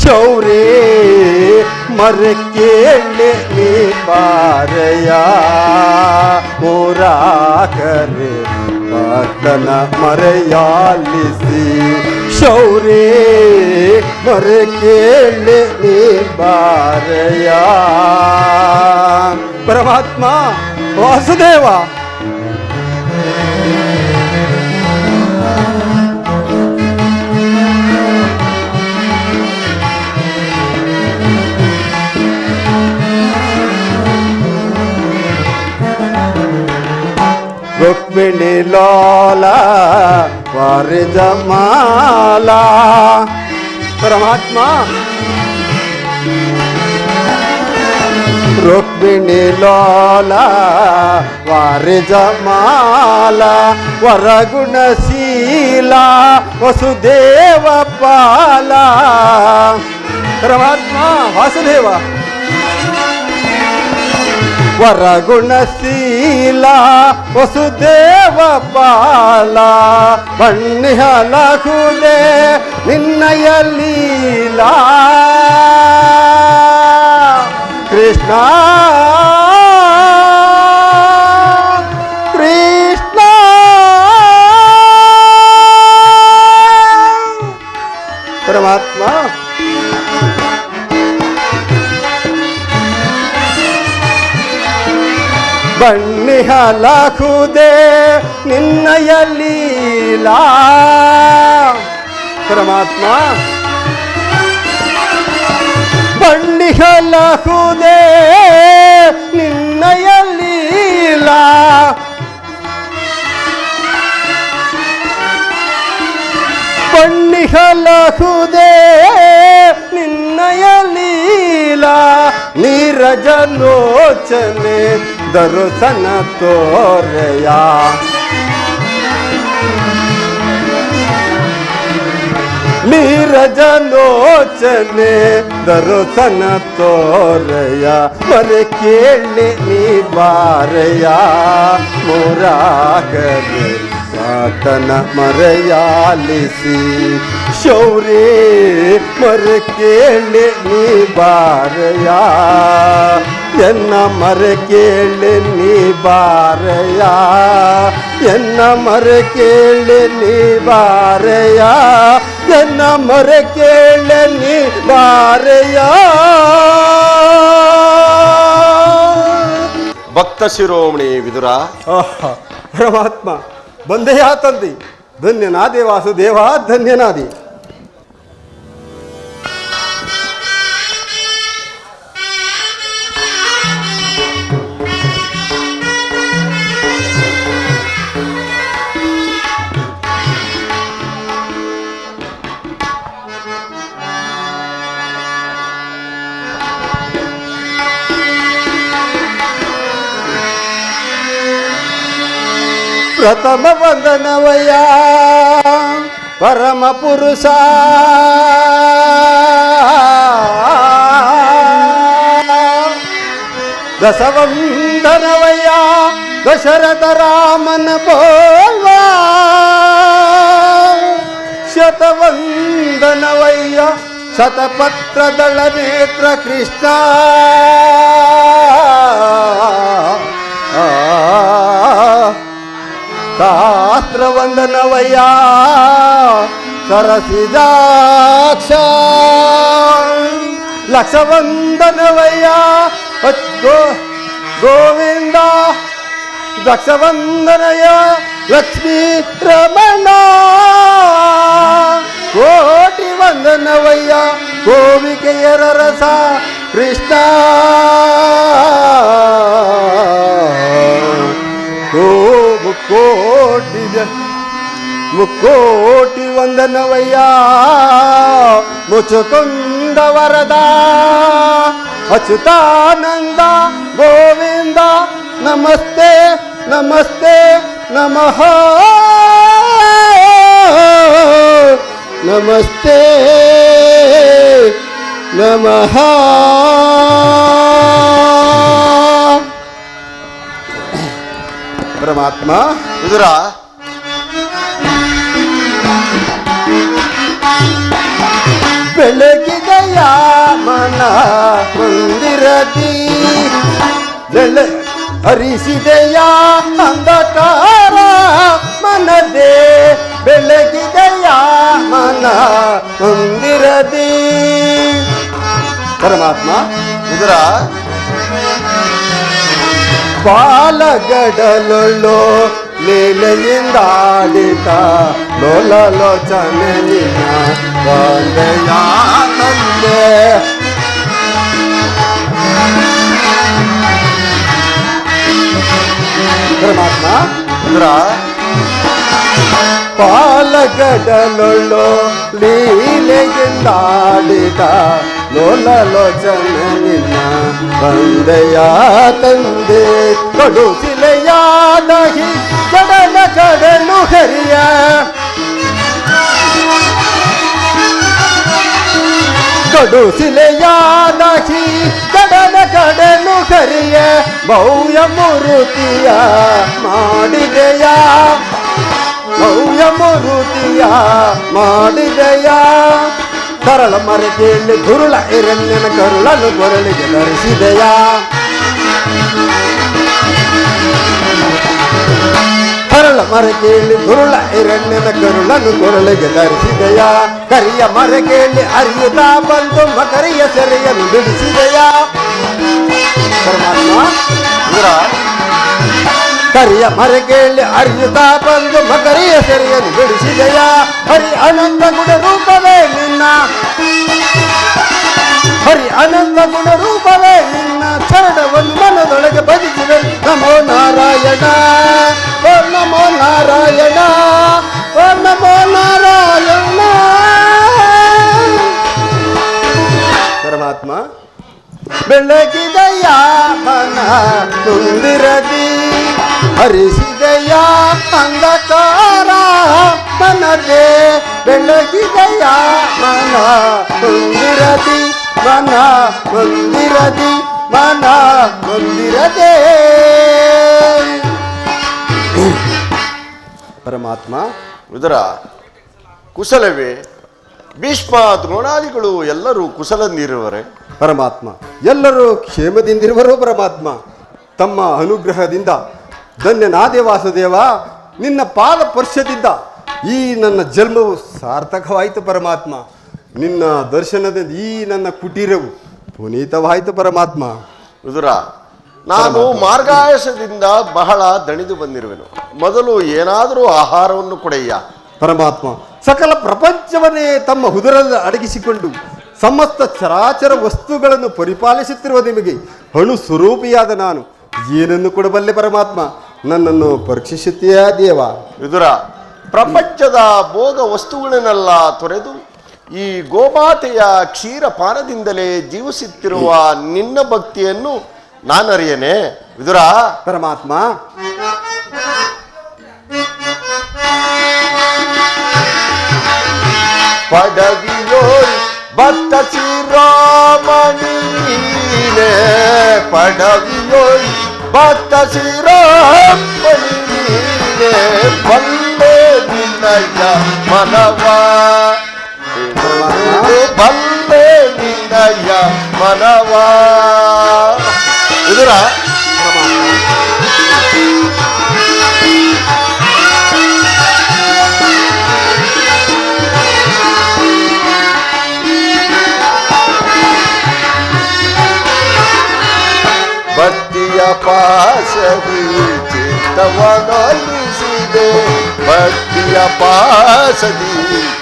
ಶೌರೇ ಮರಕೇಳಿ ನೀ ಬಾರೆಯ ಮುರಾಕರಿ ಬಾತನ ಮರೆಯಾಲಿಸಿ ಶೌರೇ ಮರಕೇಳಿ ನೀ ಬಾರೆಯ ಪರಮಾತ್ಮ ವಾಸುದೇವ ರುಕ್ಮಿಣಿ ಲೋಲ ವಾರಿಜಮಾಲ ಪರಮಾತ್ಮ ರುಕ್ಮಿಣಿ ಲೋಲ ವಾರಿಜಮಾಲ ವರಗುಣಶೀಲ ವಸುದೇವ ಪಾಲ ಪರಮಾತ್ಮ ವಾಸುದೇವ ವರಗುಣಶೀಲ ವಸುದೇವ ಪಾಲ ಬಣ್ಣಿಹಲಹುದೆ ನಿನ್ನಯ ಲೀಲಾ ಕೃಷ್ಣ ಕೃಷ್ಣ ಪರಮಾತ್ಮ ಬಣ್ಣಿಹಲಹುದೆ ನಿನ್ನಯ ಲೀಲಾ ಪರಮಾತ್ಮ ಬಣ್ಣಿಹಲಹುದೆ ನಿನ್ನಯ ಲೀಲಾ ಬಣ್ಣಿಹಲಹುದೆ ನಿನ್ನಯ ಲೀಲಾ ನೀರಜಲೋಚನೆ ದರುಸನ ತೋರೆಯ ನೀರಜಲೋಚನೆ ದರುಸನ ತೋರೆಯ ಮರೆ ಕೇಳಿ ನೀ ಬಾರೆಯ ಮುರಾಕರೆ ಸಾತನ ಮರೆಯಾಲಿಸಿ ಶೌರೇ ಮರೆ ಕೇಳಿ ನೀ ಬಾರೆಯ ಎನ್ನ ಮರೆ ಕೇಳಿ ನೀ ಬಾರೆಯ ಎನ್ನ ಮರೆ ಕೇಳಿ ನೀ ಬಾರೆಯ ಎನ್ನ ಮರೆ ಕೇಳಿ ನೀ ಬಾರೆಯ ಭಕ್ತ ಶಿರೋಮಣಿ ವಿದುರ ಪರಮಾತ್ಮ ಬಂದೆಯ ತಂದೆ ಧನ್ಯನಾದೆ ವಾಸುದೇವ ಧನ್ಯನಾದೆ ಪ್ರಥಮ ವಂದನವಯ್ಯ ಪರಮ ಪುರುಷ ದಶವಂದನವಯ್ಯ ದಶರಥ ರಾಮನ ಬೋಲ್ವಾ ಶತವಂದನವಯ್ಯ ಶತಪತ್ರದಳ ನೇತ್ರ ಕೃಷ್ಣ ಶಾಸ್ತ್ರ ವಂದನವಯ್ಯ ಸರಸಿಜಾಕ್ಷ ಲಕ್ಷ ವಂದನವಯ್ಯ ಗೋವಿಂದ ದಕ್ಷ ವಂದನಯ ಲಕ್ಷ್ಮೀ ರಮಣ ಕೋಟಿ ವಂದನವಯ್ಯ ಗೋವಿಕೆಯರ ರಸ ಕೃಷ್ಣ ಮುಕ್ಕೋಟಿ ವಂದನವಯ್ಯ ಮುಚುಕುಂದ ವರದ ಅಚ್ಯುತಾನಂದ ಗೋವಿಂದ ನಮಸ್ತೆ ನಮಸ್ತೆ ನಮಃ ನಮಸ್ತೆ ನಮಃ ಪರಮಾತ್ಮ ವಿದುರ ಬೆಳಗಿದೆಯ ಮನ ಮಂದಿರದಿ ಹರಿಸಿದೆಯ ಅಂಧಕಾರ ಮನದೇ ಬೆಳಗಿದೆಯ ಮನ ಮಂದಿರದಿ ಪರಮಾತ್ಮ ವಿದುರ ಪಾಲಗಡಲೊಳ್ಳು ಲೀಲೆಯಿಂದಾಡಿತ ಲೋಲಲೋಚನೆ ನಿನ್ನ ವಂದೆಯ ತಂದೆ ಪರಮಾತ್ಮ ವಿದುರ ಪಾಲಗಡಲೊಳ್ಳು ಲೀಲೆಯಿಂದಾಡಿತ ಲೋಲಲೋಚನೆ ನಿನ್ನ ವಂದೆಯ ತಂದೆ ಕೊಡುಸಿಲೆಯಾದಹಿ ಕಡಲ ಕಡಲು ಹರಿಯ ಕೊಡುಸಿಲೆಯಾದಹಿ ಕಡಲ ಕಡಲು ಹರಿಯ ಭವ್ಯ ಮೂರುತಿಯ ಮಾಡಿದೆಯ ಭವ್ಯ ಮೂರುತಿಯ ಮಾಡಿದೆಯ ತರಳ ಮರಕೆಯಲ್ಲಿ ದುರುಳ ಹಿರಣ್ಯನ ಕರುಳನ್ನು ಕೊರಳಿಗೆ ಧರಿಸಿದೆಯ ತರಳ ಮರಕೆಯಲ್ಲಿ ದುರುಳ ಹಿರಣ್ಯನ ಕರುಳನ್ನು ಕೊರಳಿಗೆ ಧರಿಸಿದೆಯ ಕರಿಯ ಮರಕೆಯಲ್ಲಿ ಅರಿಯುತ್ತಾ ಬಂದು ಮಕರಿಯ ಸೆರೆಯನ್ನು ಬಿಡಿಸಿದೆಯ ಪರಮಾತ್ಮ ವಿದುರ ಕರಿಯ ಮರಕೆಯಲ್ಲಿ ಅರಿಯುತ್ತಾ ಬಂದು ಮಕರಿಯ ಸೆರೆಯನ್ನು ಬಿಡಿಸಿದೆಯ ಹರಿ ಅನಂತ ಗುಣ ರೂಪವೇ ನಿನ್ನ ಹರಿ ಅನಂತ ಗುಣ ರೂಪವೇ ನಿನ್ನ ಚರಣವನ್ನು ಮನದೊಳಗೆ ಭಜಿಸಿದೆ ನಮೋ ನಾರಾಯಣ ಓ ನಮೋ ನಾರಾಯಣ ಓ ನಮೋ ನಾರಾಯಣ ಪರಮಾತ್ಮ ಬೆಳಗಿದೆಯ ಮನ ಕುಂದಿರದಿ ಹರಿಸಿದೆಯ ಅಂಧಕಾರ ಮನದೇ ಬೆಳಗಿದೆಯ ಮನ ಕುಂದಿರದಿ ಮನ ಕುಂದಿರದಿ ಮನ ಕುಂದಿರದೆ ಪರಮಾತ್ಮ ವಿದುರ ಕುಶಲವೇ ಭೀಷ್ಮ ದ್ರೋಣಾದಿಗಳು ಎಲ್ಲರೂ ಕುಶಲಂದಿರುವರೆ ಪರಮಾತ್ಮ ಎಲ್ಲರೂ ಕ್ಷೇಮದಿಂದಿರುವರು ಪರಮಾತ್ಮ ತಮ್ಮ ಅನುಗ್ರಹದಿಂದ ಧನ್ಯನಾದೆ ವಾಸುದೇವ ನಿನ್ನ ಪಾದ ಸ್ಪರ್ಶದಿಂದ ಈ ನನ್ನ ಜನ್ಮವು ಸಾರ್ಥಕವಾಯಿತು ಪರಮಾತ್ಮ ನಿನ್ನ ದರ್ಶನದಿಂದ ಈ ನನ್ನ ಕುಟೀರವು ಪುನೀತವಾಯಿತು ಪರಮಾತ್ಮ ವಿದುರ ನಾನು ಮಾರ್ಗಾಯಸದಿಂದ ಬಹಳ ದಣಿದು ಬಂದಿರುವೆನು ಮೊದಲು ಏನಾದರೂ ಆಹಾರವನ್ನು ಕೊಡೆಯ್ಯ ಪರಮಾತ್ಮ ಸಕಲ ಪ್ರಪಂಚವನ್ನೇ ತಮ್ಮ ಉದರದಲ್ಲಿ ಅಡಗಿಸಿಕೊಂಡು ಸಮಸ್ತ ಚರಾಚರ ವಸ್ತುಗಳನ್ನು ಪರಿಪಾಲಿಸುತ್ತಿರುವ ನಿಮಗೆ ಅಣು ಸ್ವರೂಪಿಯಾದ ನಾನು ಏನನ್ನು ಕೊಡಬಲ್ಲೆ ಪರಮಾತ್ಮ ನನ್ನನ್ನು ಪರೀಕ್ಷಿಸುತ್ತೀಯಾ ದೇವ ವಿದುರ ಪ್ರಪಂಚದ ಭೋಗ ವಸ್ತುಗಳನ್ನೆಲ್ಲ ತೊರೆದು ಈ ಗೋಮಾತೆಯ ಕ್ಷೀರಪಾನದಿಂದಲೇ ಜೀವಿಸುತ್ತಿರುವ ನಿನ್ನ ಭಕ್ತಿಯನ್ನು ನಾನರಿಯನೆ ವಿದುರ ಪರಮಾತ್ಮ ಪಡವಿಯೋಳ್ ಭಕ್ತ ಶಿರೋಮಣಿನೇ ಪಡವಿಯೋಳ್ ಭಕ್ತ ಶಿರೋಮಣಿನೇ ಬಲ್ಲೆ ನಿನ್ನಯ ಮನವ ಬಲ್ಲ ಬಲ್ಲೆ ನಿನ್ನಯ್ಯ ಮನವ. ವಿದುರ ಭಕ್ತಿಯ ಪಾಸದಿ ಚಿತ್ತವನೊಲಿಸಿದೆ, ಭಕ್ತಿಯ ಪಾಸದಿ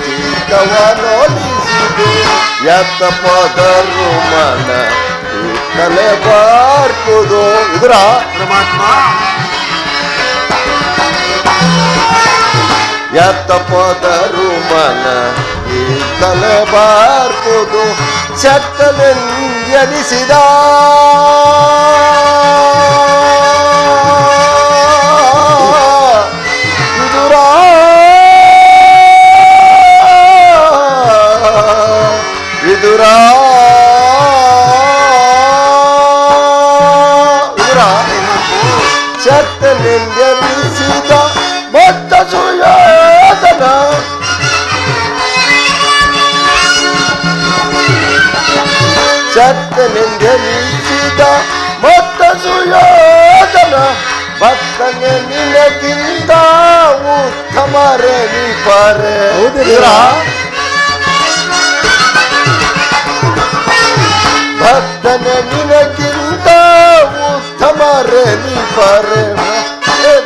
ಚಿತ್ತವನೊಲಿಸಿದೆ, ಎತ್ತ ಪದರು ಮನ ತಲೆ ಬಾರ್ಪುದು. ಇದರ ಪರಮಾತ್ಮ ಎತ್ತ ಪದರು ಮನ ತಲೆ ಬಾರ್ಪುದು, ಚಟ್ಟನೆಂದೆನಿಸಿದ ವಿದುರ ವಿದುರ ವಿದುರ ಚಟ್ಟನೆಂದೆನಿಸಿದ ಭಕ್ತ ಸುಯೋಧನ, ಚತ್ತನೆಂದೆನಿಸಿದ ಭಕ್ತ ಸುಯೋಧನ, ಭಕ್ತನೆ ನಿನಗಿಂತ ಉತ್ತಮರೆ ನಿಪರೆ. ಭಕ್ತನೆ ನಿನಗಿಂತ ಉತ್ತಮರೆ ನಿಪರೆ,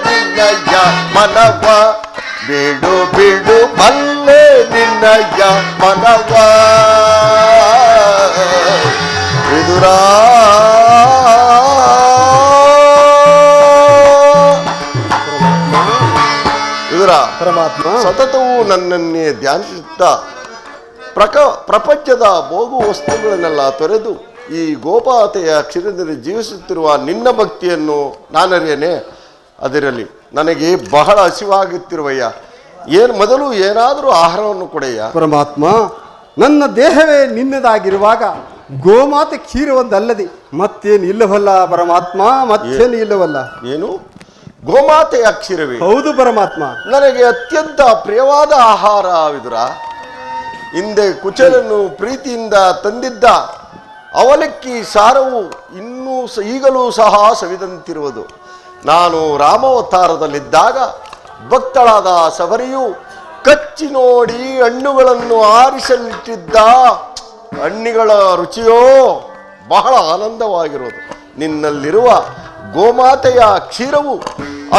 ನಿನ್ನಯ್ಯ ಮನವ ಬಿಡು ಬಿಡು ಬಲ್ಲೆ ನಿನ್ನಯ್ಯ ಮನವ. ವಿದುರ ವಿದುರ ಪರಮಾತ್ಮ ಸತತವೂ ನನ್ನನ್ನೇ ಧ್ಯಾನಿಸುತ್ತ ಪ್ರಪಂಚದ ಭೋಗು ವಸ್ತುಗಳನ್ನೆಲ್ಲ ತೊರೆದು ಈ ಗೋಪಾತೆಯ ಕ್ಷೀರದಲ್ಲಿ ಜೀವಿಸುತ್ತಿರುವ ನಿನ್ನ ಭಕ್ತಿಯನ್ನು ನಾನರಿಯೇನೆ. ಅದರಲ್ಲಿ ನನಗೆ ಬಹಳ ಹಸಿವಾಗುತ್ತಿರುವಯ್ಯ, ಮೊದಲು ಏನಾದರೂ ಆಹಾರವನ್ನು ಕೊಡೆಯ. ಪರಮಾತ್ಮ, ನನ್ನ ದೇಹವೇ ನಿನ್ನದಾಗಿರುವಾಗ ಗೋಮಾತೆ ಕ್ಷೀರವೊಂದಲ್ಲದೆ ಮತ್ತೇನು ಇಲ್ಲವಲ್ಲ ಪರಮಾತ್ಮ, ಮತ್ತೇನು ಇಲ್ಲವಲ್ಲ. ಏನು ಗೋಮಾತೆಯ ಕ್ಷೀರವೇ? ಹೌದು ಪರಮಾತ್ಮ, ನನಗೆ ಅತ್ಯಂತ ಪ್ರಿಯವಾದ ಆಹಾರ ವಿದುರ. ಹಿಂದೆ ಕುಚೇಲನ್ನು ಪ್ರೀತಿಯಿಂದ ತಂದಿದ್ದ ಅವಲಕ್ಕಿ ಸಾರವು ಈಗಲೂ ಸಹ ಸವಿದಂತಿರುವುದು. ನಾನು ರಾಮಾವತಾರದಲ್ಲಿದ್ದಾಗ ಭಕ್ತಳಾದ ಸಬರಿಯು ಕಚ್ಚಿ ನೋಡಿ ಹಣ್ಣುಗಳನ್ನು ಆರಿಸಲಿಟ್ಟಿದ್ದ ಹಣ್ಣಿಗಳ ರುಚಿಯೋ ಬಹಳ ಆನಂದವಾಗಿರುವುದು. ನಿನ್ನಲ್ಲಿರುವ ಗೋಮಾತೆಯ ಕ್ಷೀರವು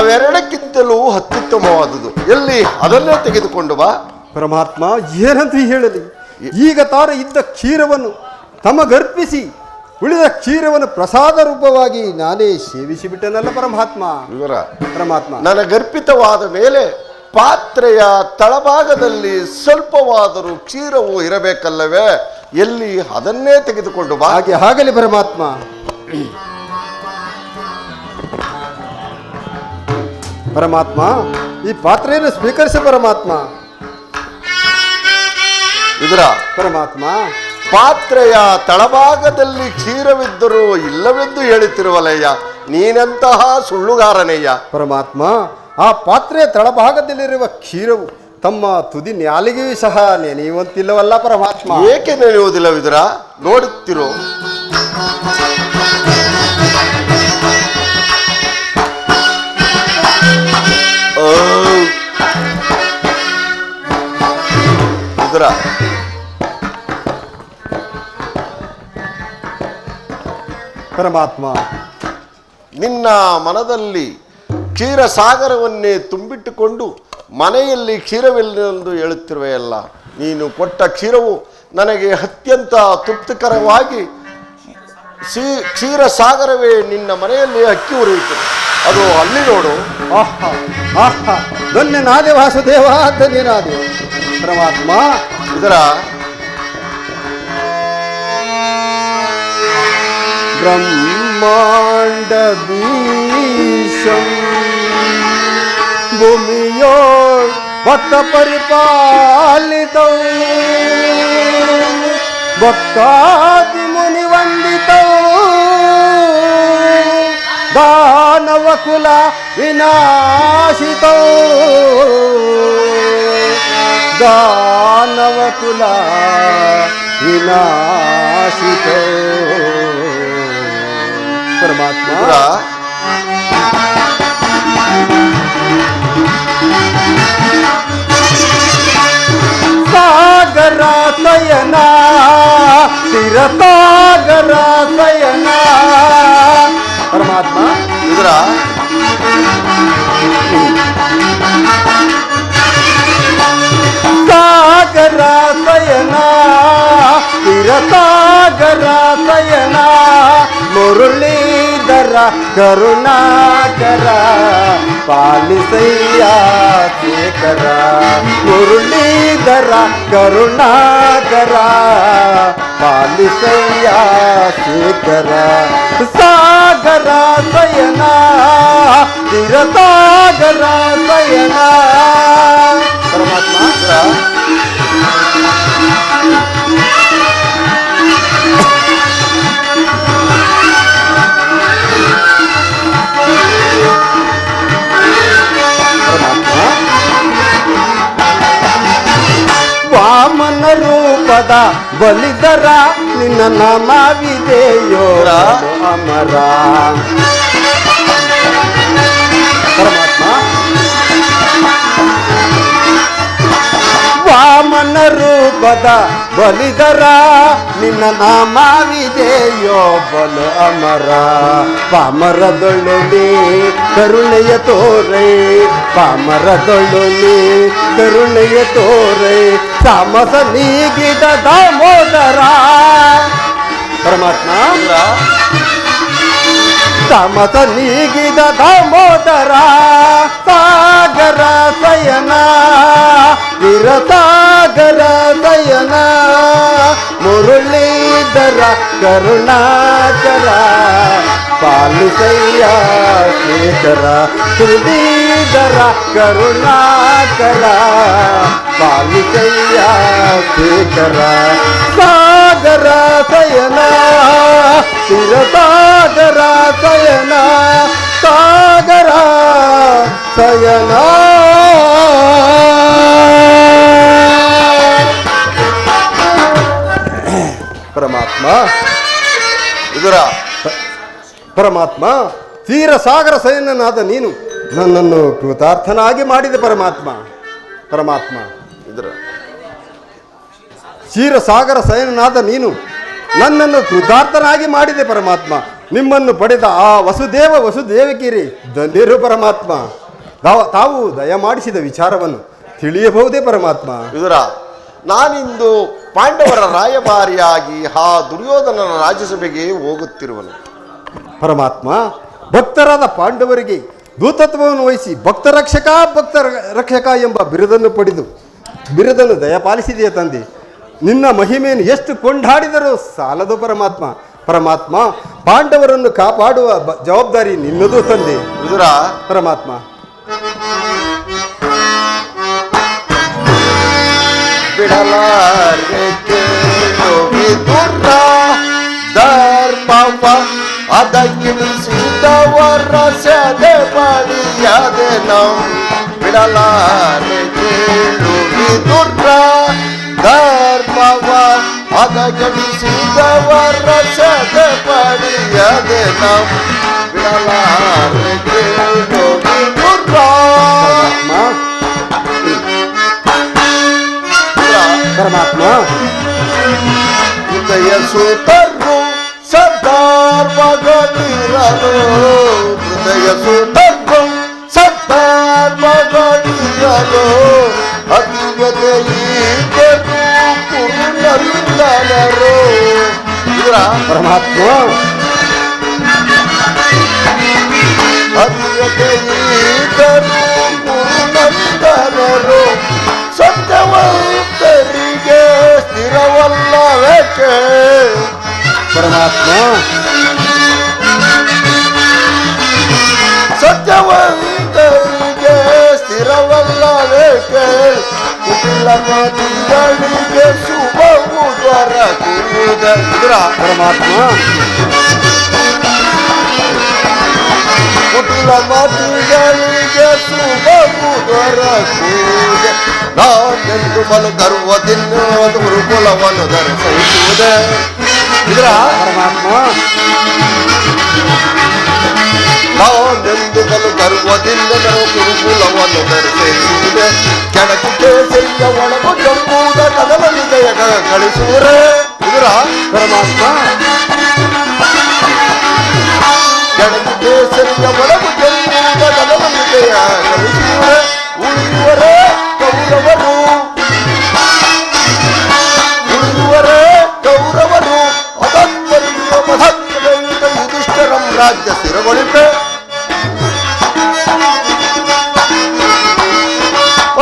ಅವೆರಡಕ್ಕಿಂತಲೂ ಅತ್ಯುತ್ತಮವಾದುದು. ಎಲ್ಲಿ ಅದನ್ನೇ ತೆಗೆದುಕೊಂಡು ಬಾ. ಪರಮಾತ್ಮ, ಏನಂತ ಹೇಳಲಿ, ಈಗ ತಾರ ಇದ್ದ ಕ್ಷೀರವನ್ನು ತಮಗರ್ಪಿಸಿ ಉಳಿದ ಕ್ಷೀರವನ್ನು ಪ್ರಸಾದ ರೂಪವಾಗಿ ನಾನೇ ಸೇವಿಸಿಬಿಟ್ಟನಲ್ಲ ಪರಮಾತ್ಮ. ವಿವರ ಪರಮಾತ್ಮ, ನನಗರ್ಪಿತವಾದ ಮೇಲೆ ಪಾತ್ರೆಯ ತಳಭಾಗದಲ್ಲಿ ಸ್ವಲ್ಪವಾದರೂ ಕ್ಷೀರವು ಇರಬೇಕಲ್ಲವೇ? ಎಲ್ಲಿ ಅದನ್ನೇ ತೆಗೆದುಕೊಂಡು ಬಾ. ಹಾಗಲಿ ಪರಮಾತ್ಮ. ಪರಮಾತ್ಮ, ಈ ಪಾತ್ರೆಯನ್ನು ಸ್ವೀಕರಿಸ ಪರಮಾತ್ಮ. ಇದರ ಪರಮಾತ್ಮ, ಪಾತ್ರೆಯ ತಳಭಾಗದಲ್ಲಿ ಕ್ಷೀರವಿದ್ದರೂ ಇಲ್ಲವೆಂದು ಹೇಳುತ್ತಿರುವಲಯ್ಯ, ನೀನಂತಹ ಸುಳ್ಳುಗಾರನಯ್ಯ. ಪರಮಾತ್ಮ, ಆ ಪಾತ್ರೆಯ ತಳಭಾಗದಲ್ಲಿರುವ ಕ್ಷೀರವು ತಮ್ಮ ತುದಿ ನ್ಯಾಲಿಗೆಯೂ ಸಹ ನೆನೆಯುವಂತಿಲ್ಲವಲ್ಲ ಪರಮಾತ್ಮ. ಏಕೆ ನೆನೆಯುವುದಿಲ್ಲ ವಿದುರ? ನೋಡುತ್ತಿರೋ ವಿದುರ, ಪರಮಾತ್ಮ, ನಿನ್ನ ಮನದಲ್ಲಿ ಕ್ಷೀರ ಸಾಗರವನ್ನೇ ತುಂಬಿಟ್ಟುಕೊಂಡು ಮನೆಯಲ್ಲಿ ಕ್ಷೀರವಿಲ್ಲವೆಂದು ಹೇಳುತ್ತಿರುವೆಯಲ್ಲ. ನೀನು ಕೊಟ್ಟ ಕ್ಷೀರವು ನನಗೆ ಅತ್ಯಂತ ತೃಪ್ತಿಕರವಾಗಿ ಕ್ಷೀರ ಸಾಗರವೇ ನಿನ್ನ ಮನೆಯಲ್ಲಿ ಅಕ್ಕಿ ಉರಿಯುತ್ತದೆ. ಅದು ಅಲ್ಲಿ ನೋಡು. ಆಹಾ ಆಹಾ, ಧನ್ಯನಾದೆ ವಾಸುದೇವ, ಧನ್ಯನಾದೆ ಪರಮಾತ್ಮ. ಇದರ ಬ್ರಹ್ಮಾಂಡ ಬೀಶಂ ಭೂಮಿಯೋ ಭಕ್ತ ಪರಿಪಾಲಿತೌ ಭಕ್ತಾದಿ ಮುನಿ ವಂದಿತೌ ದಾನವ ಕುಲ ವಿನಾಶಿತೌ ದಾನವ ಕುಲ ವಿನಾಶಿತೋ ಪರಮಾತ್ಮ. ಸಾಗರ ಸಯನ ತಿರಸಾಗರ ಸಯನ ಪರಮಾತ್ಮ. ಇದರ ಸಾಗರ ಸಯನ ತಿರಸಾಗರ ಸಯನ ಮುರಳೀಧರ ಕರುಣಾಕರ ಪಾಲಿಸಯ್ಯ ಶೇಖರ ಮುರಳೀಧರ ಕರುಣಾಕರ ಪಾಲಿಸಯ್ಯ ಶೇಖರ ಸಾಗರ ಸಯನ ತಿರಸಾಗರ ಸಯನ ಪರಮಾತ್ಮ. ವಾಮನ ರೂಪದ ಬಲಿದರ ನಿನ್ನ ನಾಮವಿದೆಯೋ ಅಮರ ಪರಮಾತ್ಮ. ವಾಮನ ರೂಪದ ಬಲಿದರ ನಿನ್ನ ನಾಮವಿದೆಯೋ ಬಲು ಅಮರ ಪಾಮರದೊಳನೆ ಕರುಣೆಯ ತೋರೆ ಪಾಮರದೊಳನೆ ಕರುಣೆಯ ತೋರೆ ತಾಮಸ ನೀಗಿದ ದಾಮೋದರ ಪರಮಾತ್ಮ. ತಾಮಸ ನೀಗಿದ ದಾಮೋದರ ಸಾಗರ ಸಯನ ವಿರಸಾಗರ ಸಯನ ಮುರಳೀಧರ ಕರುಣಾಕರ ಪಾಲಿಸಯ್ಯ ಶೇಖರ ಮುರಳೀಧರ ಕರುಣಾಕರ ಪಾಲಿಸಯ್ಯ ಶೇಖರ ಸಾಗರ ಸಯನ ತಿರಸಾಗರ ಸಯನ ಸಾಗರ ಸಯನ ಪರಮಾತ್ಮ. ಇದರ ಪರಮಾತ್ಮ ಕ್ಷೀರಸಾಗರ ಸಯನನಾದ ನೀನು ನನ್ನನ್ನು ಕೃತಾರ್ಥನಾಗಿ ಮಾಡಿದೆ ಪರಮಾತ್ಮ. ಪರಮಾತ್ಮ ಇದರ ಕ್ಷೀರಸಾಗರ ಸಯನನಾದ ನೀನು ನನ್ನನ್ನು ಕೃತಾರ್ಥನಾಗಿ ಮಾಡಿದೆ ಪರಮಾತ್ಮ. ನಿಮ್ಮನ್ನು ಪಡೆದ ಆ ವಸುದೇವಕಿರಿ ಧನ್ಯರು ಪರಮಾತ್ಮ. ತಾವು ದಯಮಾಡಿಸಿದ ವಿಚಾರವನ್ನು ತಿಳಿಯಬಹುದೇ ಪರಮಾತ್ಮ. ಇದರ ನಾನಿಂದು ಪಾಂಡವರ ರಾಯಭಾರಿಯಾಗಿ ಆ ದುರ್ಯೋಧನನ ರಾಜ್ಯಸಭೆಗೆ ಹೋಗುತ್ತಿರುವನು ಪರಮಾತ್ಮ. ಭಕ್ತರಾದ ಪಾಂಡವರಿಗೆ ದೂತತ್ವವನ್ನು ವಹಿಸಿ ಭಕ್ತ ರಕ್ಷಕ ಎಂಬ ಬಿರುದನ್ನು ದಯಪಾಲಿಸಿದೆಯ ತಂದೆ. ನಿನ್ನ ಮಹಿಮೆಯನ್ನು ಎಷ್ಟು ಕೊಂಡಾಡಿದರೂ ಸಾಲದು ಪರಮಾತ್ಮ. ಪರಮಾತ್ಮ ಪಾಂಡವರನ್ನು ಕಾಪಾಡುವ ಜವಾಬ್ದಾರಿ ನಿನ್ನದು ತಂದೆ. ವಿದುರ ಪರಮಾತ್ಮ. ಬಿಡಲಾರೆ ಧರ್ಮವ ಅದಕ್ಕಿಳಿಸಿದವರ ಸದೆ ಬಳಿಯದೆ ನಾವು ಬಿಡಲಾರೆ ಕೇಳುವಿದುರ ಧರ್ಮವ ಅದಕ್ಕಿಳಿಸಿದವರ ಸದೆ ಬಳಿಯದೆ ನಾವು ಬಿಡಲಾರೆ ಕೇಳುವಿದುರ. ಪರಮಾತ್ಮ ಹೃದಯ ಸೂತರು ಸದ್ಧರ್ಮಗಳಿರಲು ಹೃದಯ ಸೂತರು ಸದ್ಧರ್ಮಗಳಿರಲು ಅತಿವ್ಯತೆಯಿದ್ದರು ಪುರುನಂದನರು. ಪರಮಾತ್ಮ ಅತಿವ್ಯತೆಯಿದ್ದರು ಪುರುನಂದನರು ಸತ್ಯವಂತರಿಗೆ ಸ್ಥಿರವಲ್ಲವೇಕೆ. ಪರಮಾತ್ಮ ಸತ್ಯವಂತರಿಗೆ ಸ್ಥಿರವಲ್ಲವೇಕೆ ಕುಟಿಲ ಮತಿಗಳಿಗೆ ಶುಭವು ದೊರಕುವುದರ. ಪರಮಾತ್ಮ ಕುಟಿಲ ಮತಿಗಳಿಗೆ ಶುಭಗುದರಕೂದೆ ನಾನೆಂದು ಬಲು ಗರ್ವದಿಂದ ಗುರುಕುಲವನ್ನು ಧರಿಸುವುದೇ ಇದರ ಪರಮಾತ್ಮ ನಾನೆಂದು ಬಲು ಗರ್ವದಿಂದ ಗುರುಕುಲವನ್ನು ಧರಿಸುವುದೇ ಕೆಳಕಿಗೆ ಸೆಲ್ಲ ಒಳಗು ಜಂಬೂದ ಕದಲನಿಗೆ ಗಳಿಸುವರೇ ಇದರ ಪರಮಾತ್ಮ ಕೆಳಕಿಗೆ ಸೆಲ್ಲ ಒಳಗು ಜಂಬೂದ ಕದಲನಿಗೆ ಗಳಿಸುವರೇ ಉಳಿಯುವರೇ ಕೌರವರು ಅದತ್ಪರಿಯುವ ಮಹತ್ವಯುತ ಯುಧಿಷ್ಠಿರಂ ರಾಜ್ಯ ಸ್ಥಿರಗೊಳಿಪೆ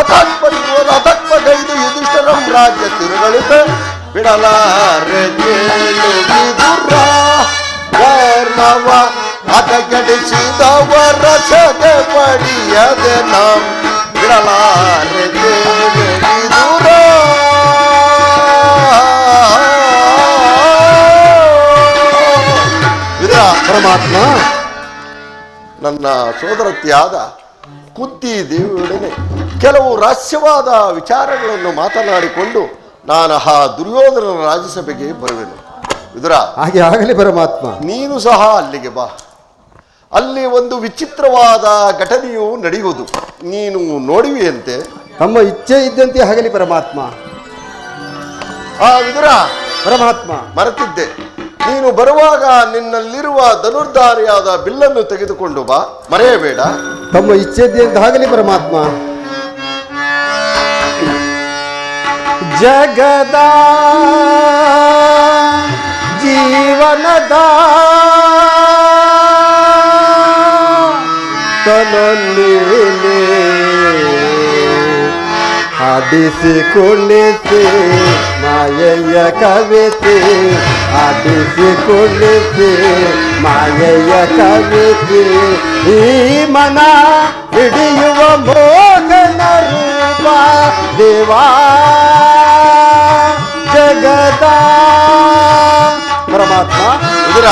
ಅದತ್ಪಗೈದು ಯುಧಿಷ್ಠಿರಂ ರಾಜ್ಯ ಸ್ಥಿರಗೊಳಿಪೆ ಬಿಡಲಾರೆ ವಿದುರ ವರ್ಣವ ಹದಗೆಡಿಸಿದವರ ಸದೆ ಪಡಿಯದೆ ನಾವು ಬಿಡಲಾರೆ ವಿದುರ ಪರಮಾತ್ಮ ನನ್ನ ಸೋದರತಿಯಾದ ಕುಂತಿ ದೇವಿಯೊಡನೆ ಕೆಲವು ರಹಸ್ಯವಾದ ವಿಚಾರಗಳನ್ನು ಮಾತನಾಡಿಕೊಂಡು ನಾನು ಆ ದುರ್ಯೋಧನನ ರಾಜ್ಯಸಭೆಗೆ ಬರುವೆನು. ವಿದುರ, ಹಾಗೆ ಆಗಲಿ ಪರಮಾತ್ಮ. ನೀನು ಸಹ ಅಲ್ಲಿಗೆ ಬಾ. ಅಲ್ಲಿ ಒಂದು ವಿಚಿತ್ರವಾದ ಘಟನೆಯು ನಡೆಯುವುದು, ನೀನು ನೋಡುವಿಯಂತೆ. ತಮ್ಮ ಇಚ್ಛೆ ಇದ್ದಂತೆ ಆಗಲಿ ಪರಮಾತ್ಮ. ವಿದುರ, ಪರಮಾತ್ಮ ಮರೆತಿದ್ದೆ, ನೀನು ಬರುವಾಗ ನಿನ್ನಲ್ಲಿರುವ ಧನುರ್ಧಾರಿಯಾದ ಬಿಲ್ಲನ್ನು ತೆಗೆದುಕೊಂಡು ಬಾ, ಮರೆಯಬೇಡ. ತಮ್ಮ ಇಚ್ಛೆ ಇದ್ದಂತೆ ಆಗಲಿ ಪರಮಾತ್ಮ. ಜಗದ ಜೀವನದ ತನೊಂದಿಲೆ ಆಡಿಸಿ ಕುಳಿಸಿ ಮಾಯೆಯ ಕವಿತೆ ಆಡಿಸಿ ಕುಳಿಸಿ ಮಾಯೆಯ ಕವಿತೆ ಈ ಮನ ಹಿಡಿಯುವ ಮೋಹನ ರೂಪ ದೇವಾ ಜಗದ ಪರಮಾತ್ಮ. ಇದರ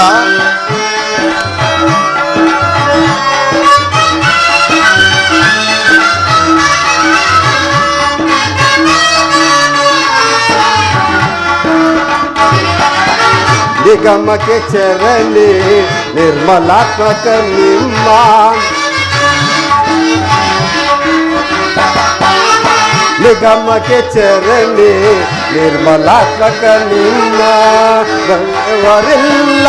ನಿಗಮಕ್ಕೆ ಚರಣಿ ನಿರ್ಮಲಾತ್ಮಕ ನಿಮ್ಮ ನಿಗಮಕ್ಕೆ ಚರಣಿ ನಿರ್ಮಲಾತ್ಮಕ ನಿಮ್ಮ ಬಲ್ಲವರಿಲ್ಲ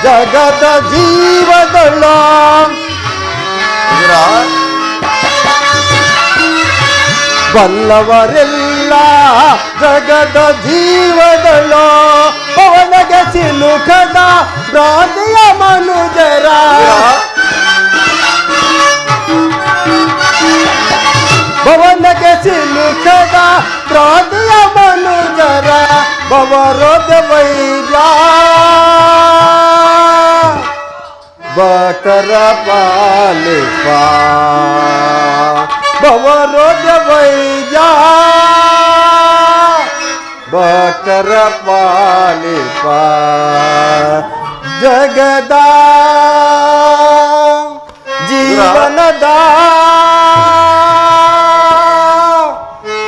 ಜಗದ ಜೀವದಳ ಬಲ್ಲವರಿಲ್ಲ ಜಗದ ಜೀವದಳ ಪವನಗೆ ಸಿಲುಕದ ಭ್ರಾಂತಿಯ ಮನುಜರ ಭವನಗೆ ಸಿಲುಕದ ಭ್ರಾಂತಿಯ ಮನುಜರ ಭವರೋಧ ವೈರ್ಯ ಭಕ್ತರ ಪಾಲಿಪ ಭವರೋಧ ವೈರ್ಯ ಭಕ್ತರ ಪಾಲಿಪ ಜಗದ ಜೀವನದ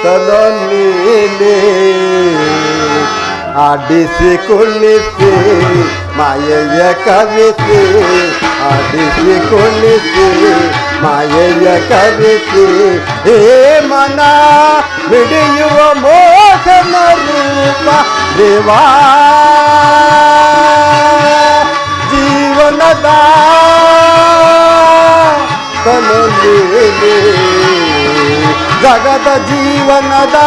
ತಲೊಂದಿಲೆ ಆಡಿಸಿ ಕುಳಿಸಿ ಮಾಯೆಯ ಕವಿಸಿ ಆಡಿಸಿ ಕುಳಿಸಿ ಮಾಯೆಯ ಕವಿಸಿ ಹೇ ಮನ ಹಿಡಿಯುವ ಮೋಹನ ರೂಪ ದೇವಾ ಜೀವನದ ತಲೊಂದಿಲೆ ಜಗದ ಜೀವನದ